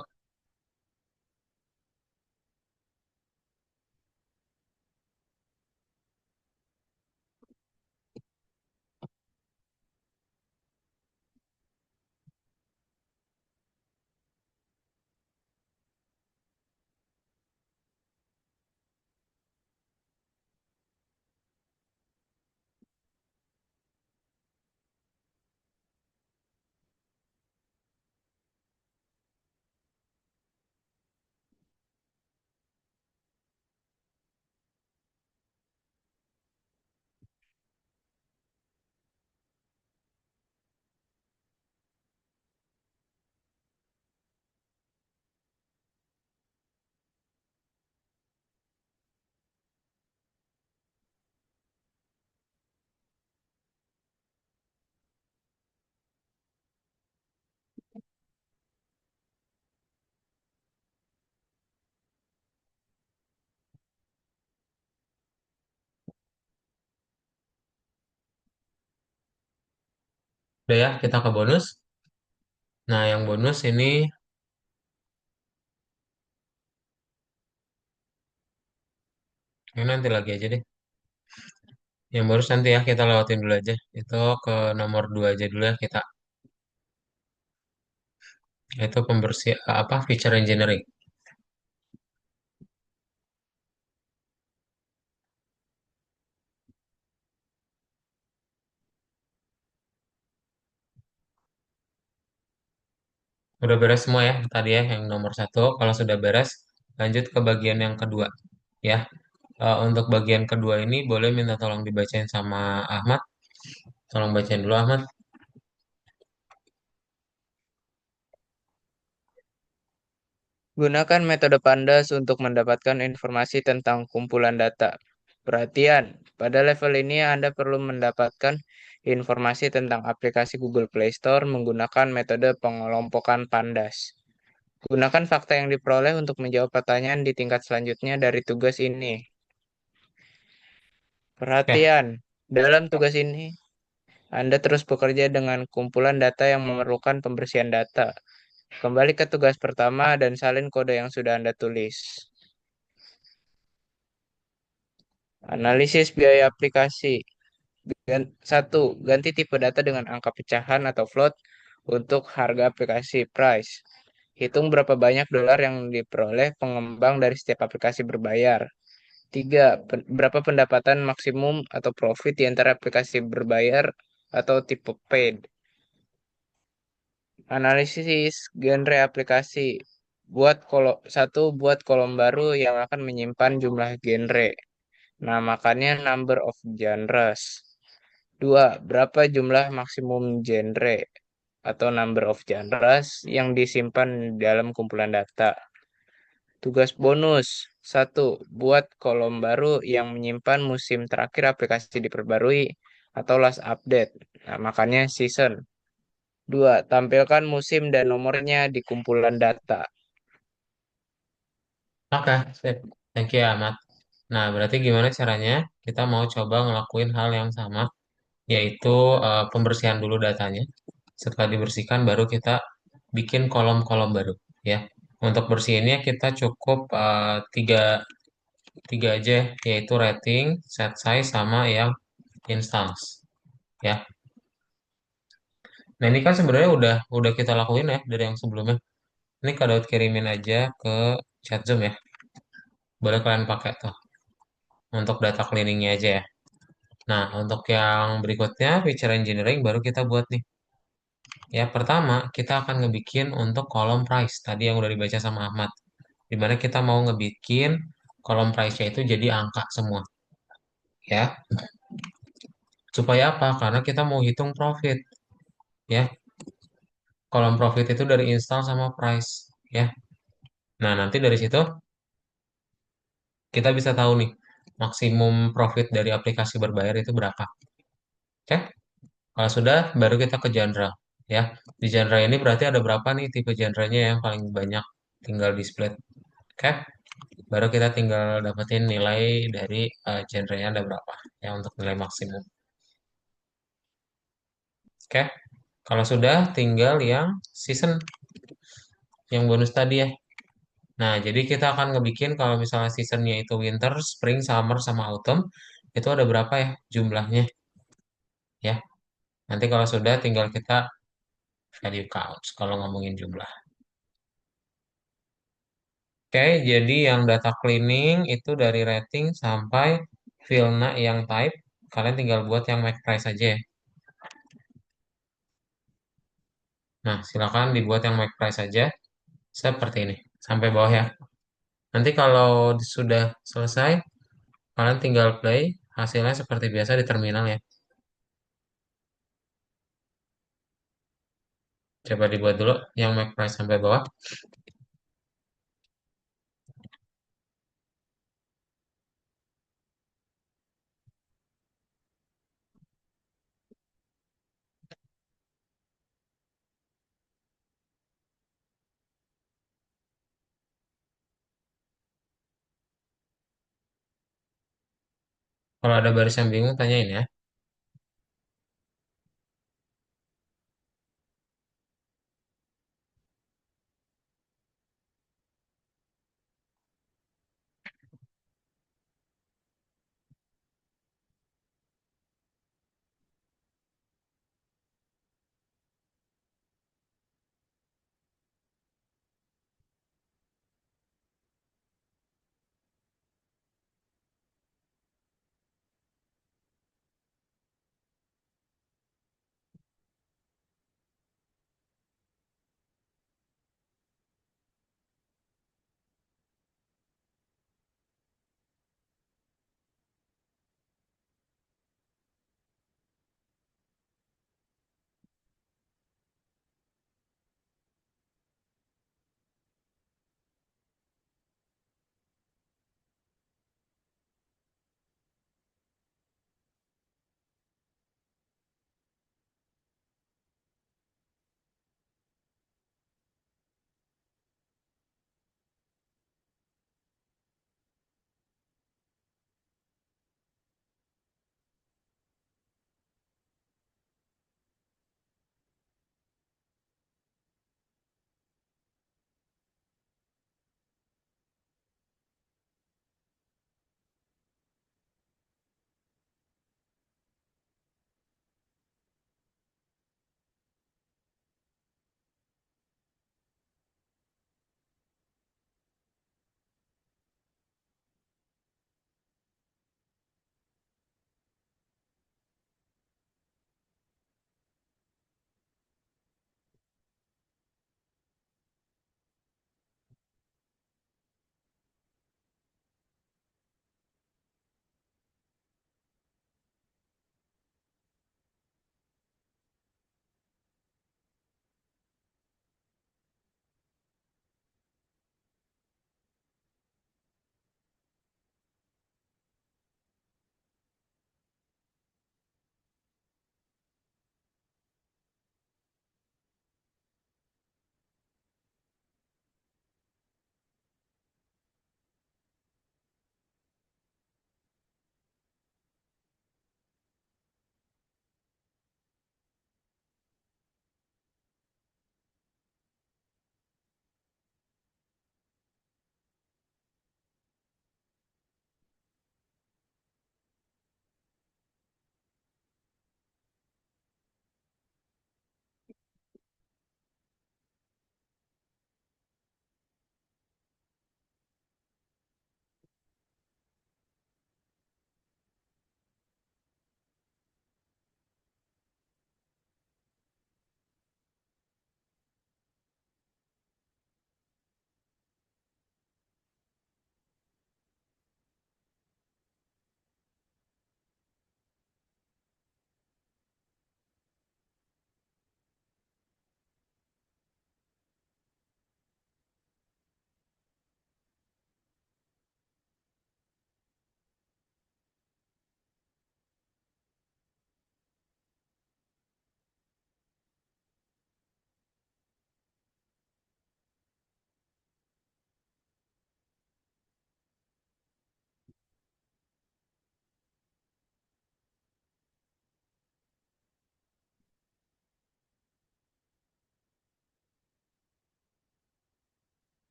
A: Udah ya, kita ke bonus. Nah, yang bonus ini nanti lagi aja deh. Yang bonus nanti ya, kita lewatin dulu aja. Itu ke nomor 2 aja dulu ya kita. Itu pembersih apa feature engineering. Udah beres semua ya tadi ya yang nomor 1. Kalau sudah beres, lanjut ke bagian yang kedua ya. Untuk bagian kedua ini boleh minta tolong dibacain sama Ahmad. Tolong bacain dulu Ahmad.
B: Gunakan metode pandas untuk mendapatkan informasi tentang kumpulan data. Perhatian, pada level ini Anda perlu mendapatkan informasi tentang aplikasi Google Play Store menggunakan metode pengelompokan pandas. Gunakan fakta yang diperoleh untuk menjawab pertanyaan di tingkat selanjutnya dari tugas ini.
A: Oke,
B: Perhatian, dalam tugas ini Anda terus bekerja dengan kumpulan data yang memerlukan pembersihan data. Kembali ke tugas pertama dan salin kode yang sudah Anda tulis. Analisis biaya aplikasi. 1. Ganti tipe data dengan angka pecahan atau float untuk harga aplikasi price. Hitung berapa banyak dolar yang diperoleh pengembang dari setiap aplikasi berbayar. 3. Berapa pendapatan maksimum atau profit di antara aplikasi berbayar atau tipe paid. Analisis genre aplikasi. Buat kolom baru yang akan menyimpan jumlah genre. Namakannya number of genres. 2. Berapa jumlah maksimum genre atau number of genres yang disimpan dalam kumpulan data. Tugas bonus. 1. Buat kolom baru yang menyimpan musim terakhir aplikasi diperbarui atau last update. Nah, makanya season. 2. Tampilkan musim dan nomornya di kumpulan data.
A: oke, sip. Thank you ya Ahmad. Nah, berarti gimana caranya? Kita mau coba ngelakuin hal yang sama, yaitu pembersihan dulu datanya. Setelah dibersihkan, baru kita bikin kolom-kolom baru ya. Untuk bersihinnya kita cukup tiga aja, yaitu rating, set size, sama yang instance ya. Nah, ini kan sebenarnya udah kita lakuin ya dari yang sebelumnya. Ini Kak Daud kirimin aja ke chat Zoom ya. Boleh kalian pakai tuh untuk data cleaningnya aja ya. Nah, untuk yang berikutnya, feature engineering baru kita buat nih. Ya, pertama, kita akan ngebikin untuk kolom price, tadi yang udah dibaca sama Ahmad. Dimana kita mau ngebikin kolom price-nya itu jadi angka semua. Ya, supaya apa? Karena kita mau hitung profit. Ya, kolom profit itu dari install sama price. Ya, nah nanti dari situ kita bisa tahu nih, maksimum profit dari aplikasi berbayar itu berapa. Oke? Kalau sudah, baru kita ke genre. Ya, di genre ini berarti ada berapa nih tipe genre-nya yang paling banyak tinggal di split. Oke, baru kita tinggal dapetin nilai dari genre-nya ada berapa ya untuk nilai maksimum. Oke, kalau sudah tinggal yang season, yang bonus tadi ya. Nah, jadi kita akan ngebikin kalau misalnya seasonnya itu winter, spring, summer, sama autumn, itu ada berapa ya jumlahnya ya. Nanti kalau sudah tinggal kita value counts kalau ngomongin jumlah. Oke, jadi yang data cleaning itu dari rating sampai filna yang type, kalian tinggal buat yang make price aja ya. Nah, silakan dibuat yang make price aja seperti ini sampai bawah ya. Nanti kalau sudah selesai, kalian tinggal play, hasilnya seperti biasa di terminal ya. Coba dibuat dulu yang make price sampai bawah. Kalau ada baris yang bingung, tanyain ya.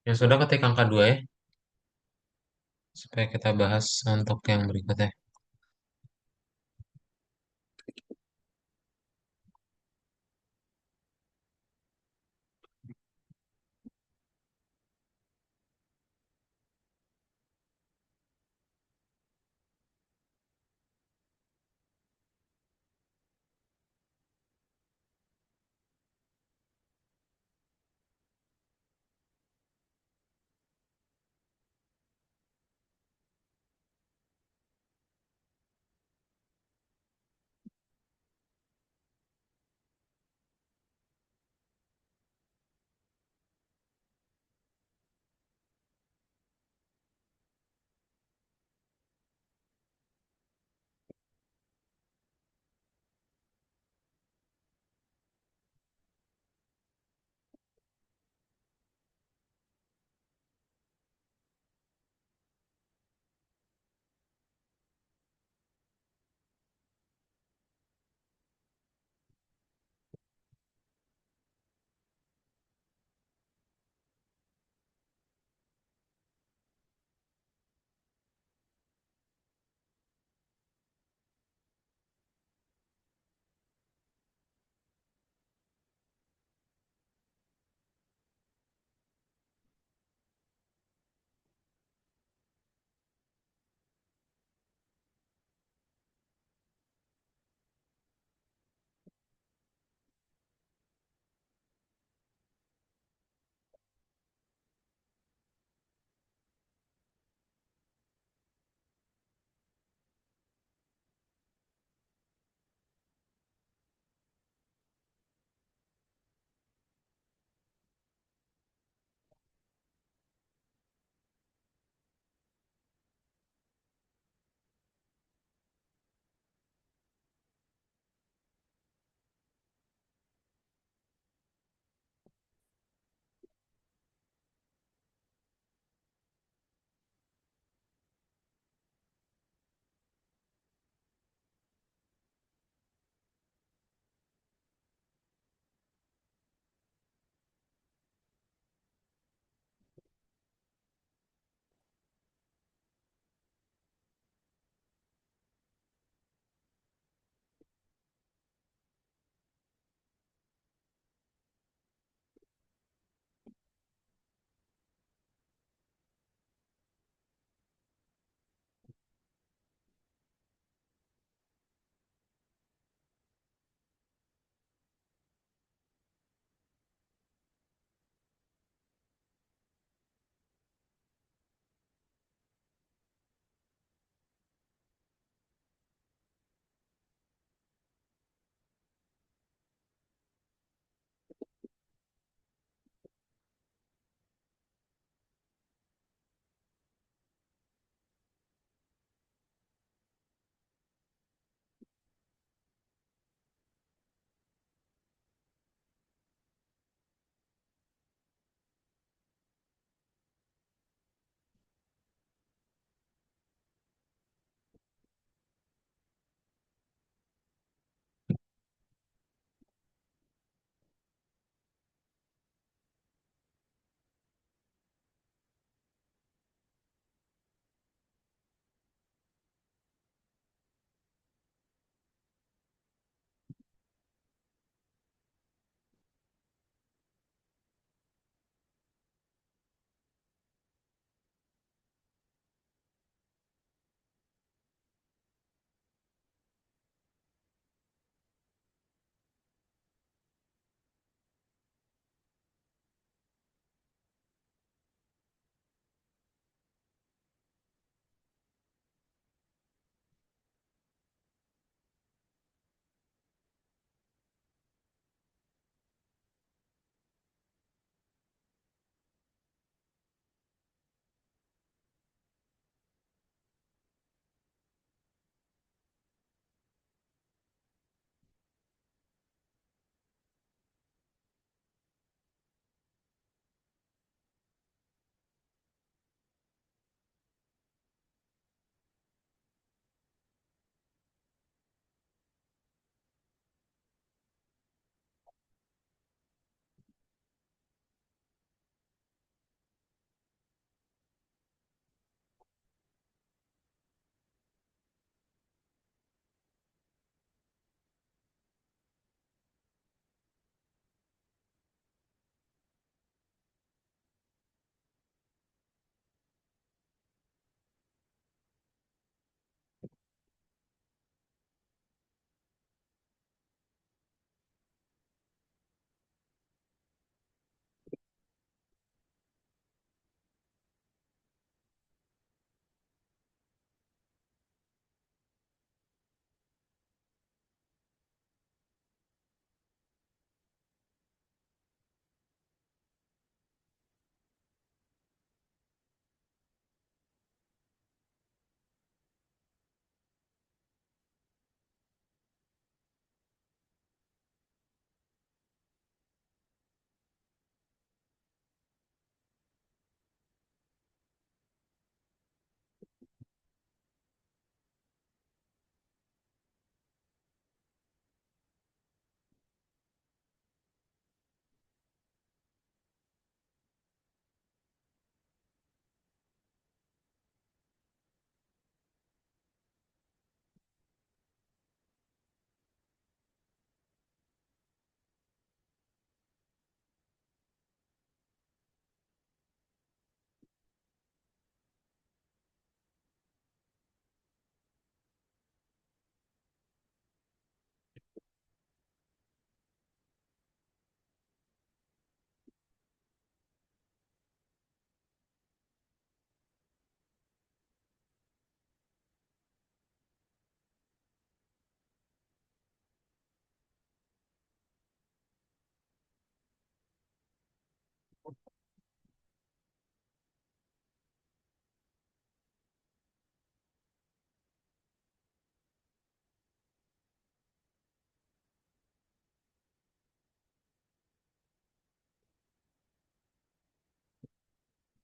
A: Ya sudah ketik angka 2 ya, supaya kita bahas untuk yang berikutnya.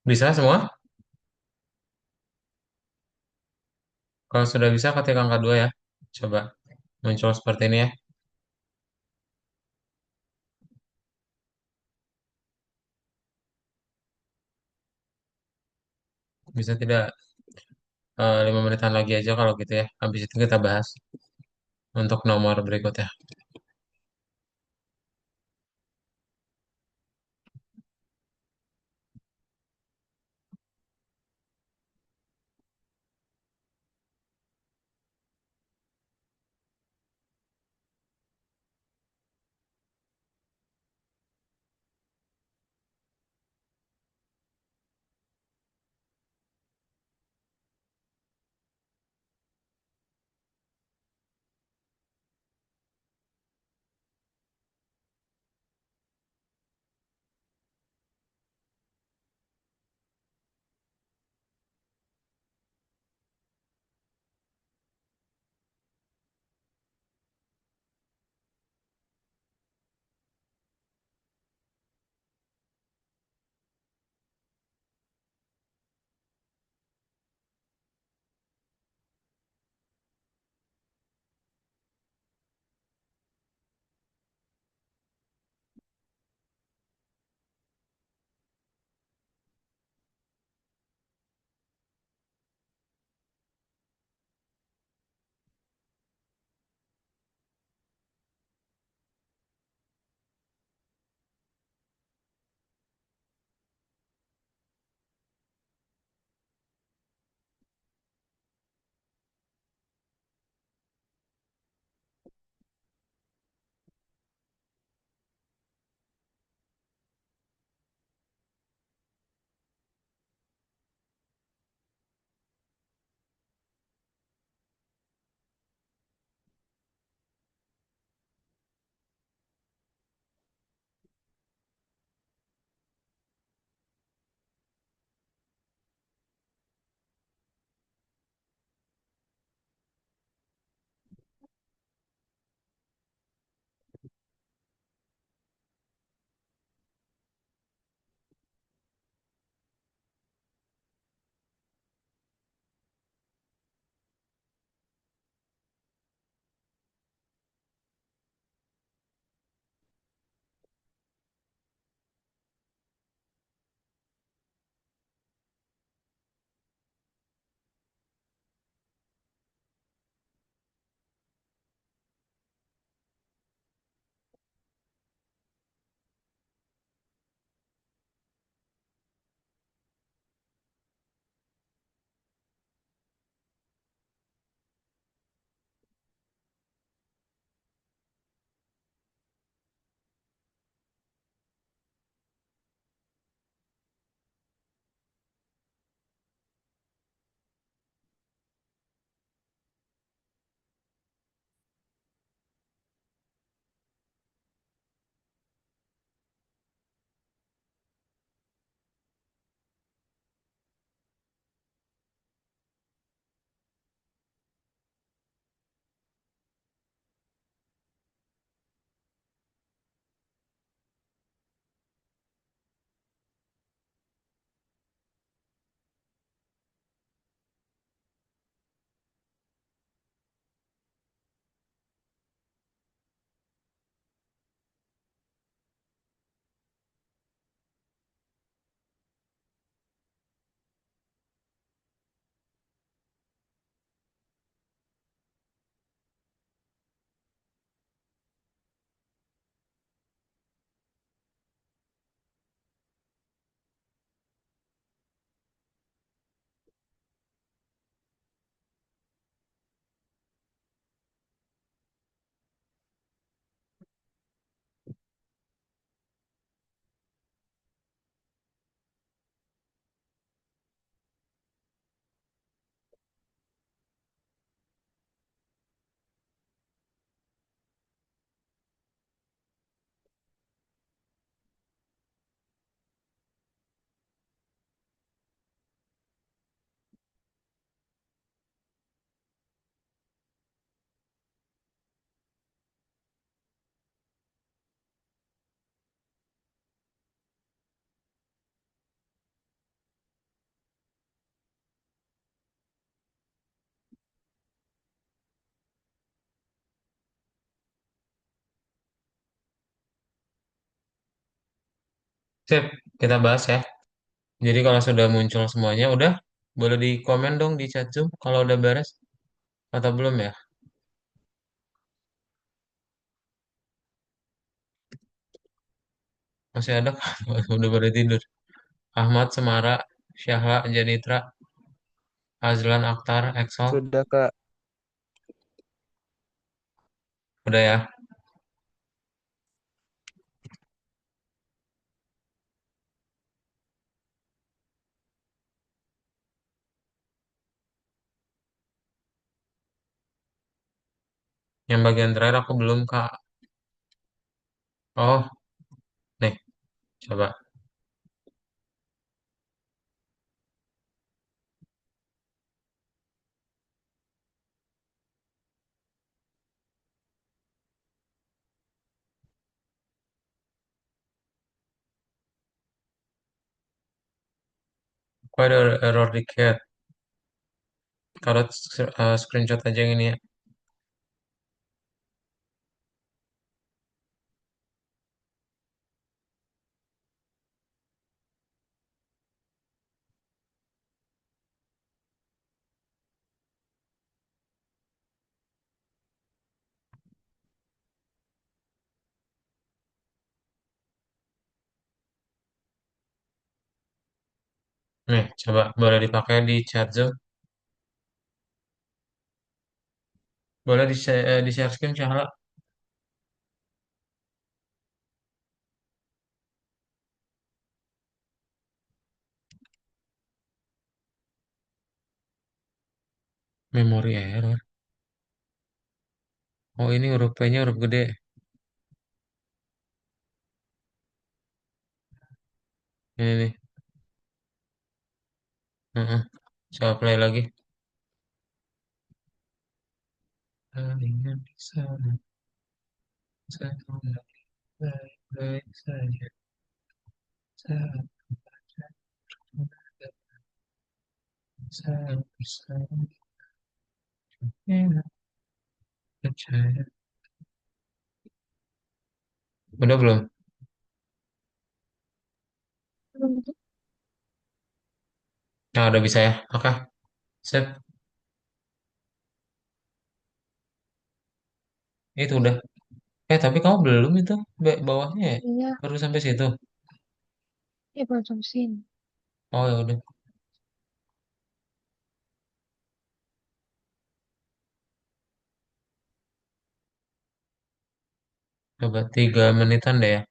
A: Bisa semua? Kalau sudah bisa ketik angka 2 ya. Coba muncul seperti ini ya. Bisa tidak 5 menitan lagi aja kalau gitu ya. Habis itu kita bahas untuk nomor berikutnya. Sip, kita bahas ya. Jadi kalau sudah muncul semuanya, udah boleh di komen dong di chat Zoom kalau udah beres atau belum ya? Masih ada kan? Udah pada tidur. Ahmad, Semara, Syahla, Janitra, Azlan, Akhtar, Excel.
B: Sudah, Kak.
A: Udah ya. Yang bagian terakhir aku belum, Kak. Oh, nih, coba. Kok ada error dikit? Kalau screenshot aja yang ini ya. Nih, coba boleh dipakai di chat Zoom. Boleh di share screen, Syahla. Memori error. Oh, ini huruf P-nya huruf gede. Ini nih. Heeh. Coba play lagi. Kalian di sana, saya baik-baik saja. Saya saya bersama percaya. Udah belum?
C: Belum.
A: Nah, udah bisa ya. Oke, sip. Itu udah. Tapi kamu belum itu bawahnya ya?
C: Iya,
A: Baru sampai situ.
C: ya belum sampai sini.
A: Oh ya udah. Coba 3 menitan deh ya.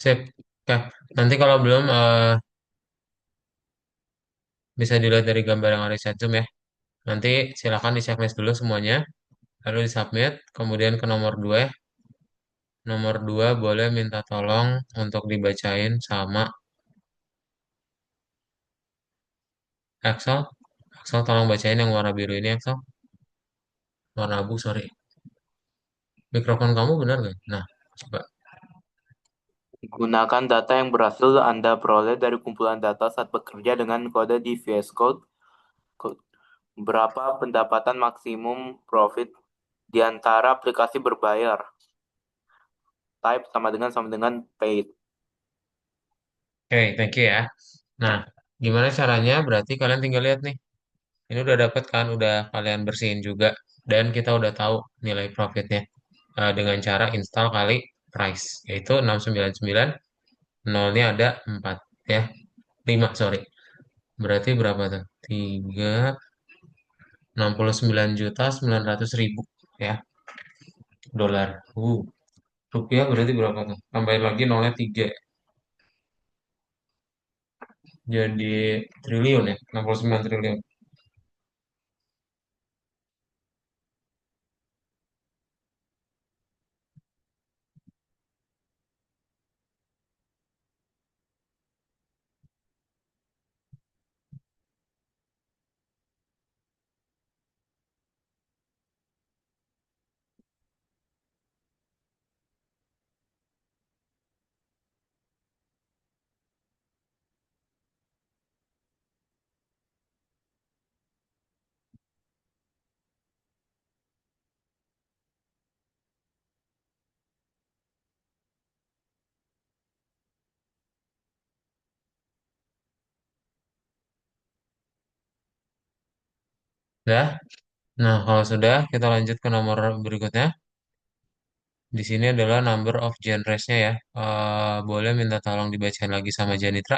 A: Sip. Oke. Nanti kalau belum bisa dilihat dari gambar yang ada di chat Zoom ya. Nanti silakan di checklist dulu semuanya, lalu di submit, kemudian ke nomor 2 ya. Nomor 2 boleh minta tolong untuk dibacain sama Excel, Excel tolong bacain yang warna biru ini Excel. Warna abu, sorry. Mikrofon kamu benar nggak? Nah, coba.
G: Gunakan data yang berhasil Anda peroleh dari kumpulan data saat bekerja dengan kode di VS Code. Berapa pendapatan maksimum profit di antara aplikasi berbayar? Type sama dengan paid.
A: Oke, thank you ya. Nah, gimana caranya? Berarti kalian tinggal lihat nih. Ini udah dapet kan, udah kalian bersihin juga. Dan kita udah tahu nilai profitnya. Dengan cara install kali price. Yaitu 699, nolnya ada 4 ya. 5 sorry. Berarti berapa tuh? 369.900.000 ya, dolar. Rupiah berarti berapa tuh? Tambahin lagi nolnya 3. Jadi triliun ya, 69 triliun. Dah. Nah, kalau sudah, kita lanjut ke nomor berikutnya. Di sini adalah number of genresnya ya. Boleh minta tolong dibacain lagi sama Janitra.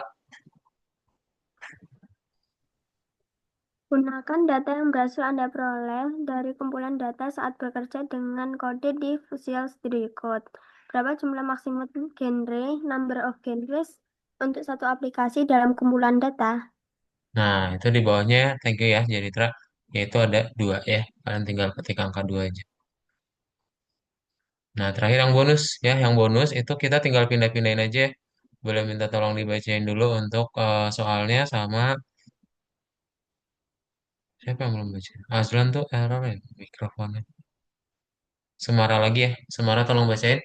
D: Gunakan data yang berhasil Anda peroleh dari kumpulan data saat bekerja dengan kode di Visual Studio Code. Berapa jumlah maksimum genre, number of genres untuk satu aplikasi dalam kumpulan data?
A: Nah, itu di bawahnya, thank you ya Janitra. Yaitu ada 2 ya. Kalian tinggal ketik angka 2 aja. Nah, terakhir yang bonus ya. Yang bonus itu kita tinggal pindah-pindahin aja. Boleh minta tolong dibacain dulu untuk soalnya sama siapa yang belum baca? Azlan tuh error ya mikrofonnya. Semara lagi ya. Semara tolong bacain.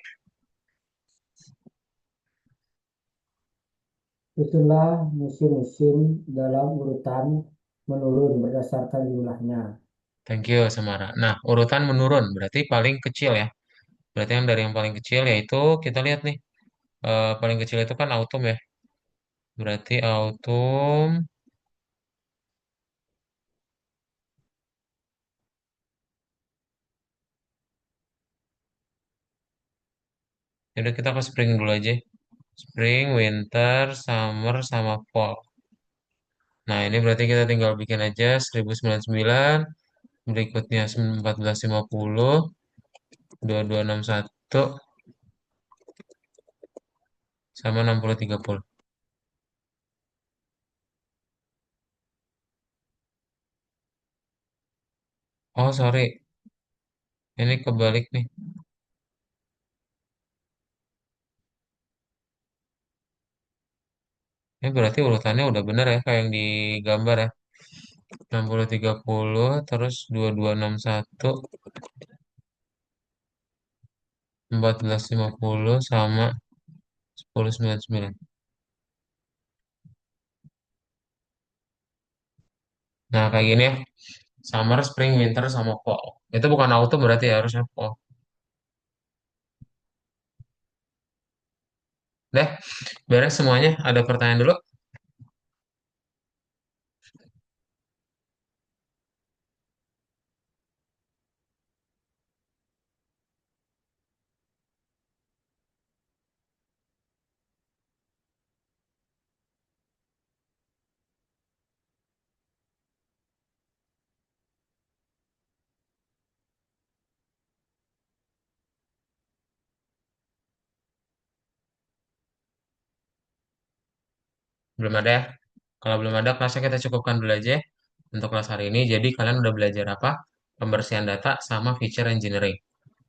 F: Itulah musim-musim dalam urutan menurun berdasarkan jumlahnya.
A: Thank you Semara. Nah, urutan menurun berarti paling kecil ya. Berarti yang dari yang paling kecil yaitu kita lihat nih. Paling kecil itu kan autumn ya. Berarti autumn. Jadi kita ke spring dulu aja. Spring, winter, summer, sama fall. Nah, ini berarti kita tinggal bikin aja 1099, berikutnya 1450, 2261, sama 6030. Oh, sorry. Ini kebalik nih. Ini berarti urutannya udah bener ya, kayak yang di gambar ya. 6030, terus 2261, 1450, sama 1099. Nah, kayak gini ya. Summer, spring, winter, sama fall. Itu bukan autumn berarti ya, harusnya fall. Deh, beres semuanya. Ada pertanyaan dulu? Belum ada ya? Kalau belum ada, kelasnya kita cukupkan dulu aja ya untuk kelas hari ini. Jadi kalian udah belajar apa? Pembersihan data sama feature engineering.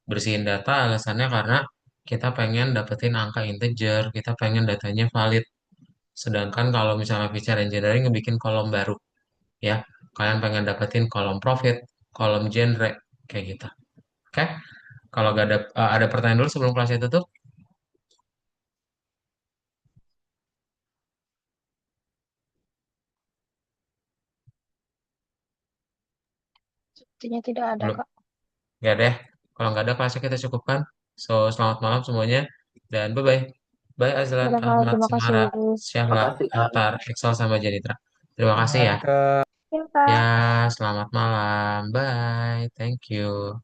A: Bersihin data alasannya karena kita pengen dapetin angka integer, kita pengen datanya valid. Sedangkan kalau misalnya feature engineering ngebikin kolom baru. ya. Kalian pengen dapetin kolom profit, kolom genre, kayak gitu. Oke? Kalau gak ada pertanyaan dulu sebelum kelasnya tutup?
C: Sepertinya tidak ada,
A: Belum.
C: Kak.
A: Ya deh. Kalau nggak ada kelasnya kita cukupkan. So, selamat malam semuanya. Dan bye-bye. Bye Azlan,
C: Silakan,
A: Ahmad,
C: terima kasih.
A: Semara, Syahla,
G: Makasih, Kak.
A: Antar, Iqsal, sama Janitra. Terima kasih ya.
B: Kak.
D: Ya,
A: Ya,
D: Kak.
A: selamat malam. Bye. Thank you.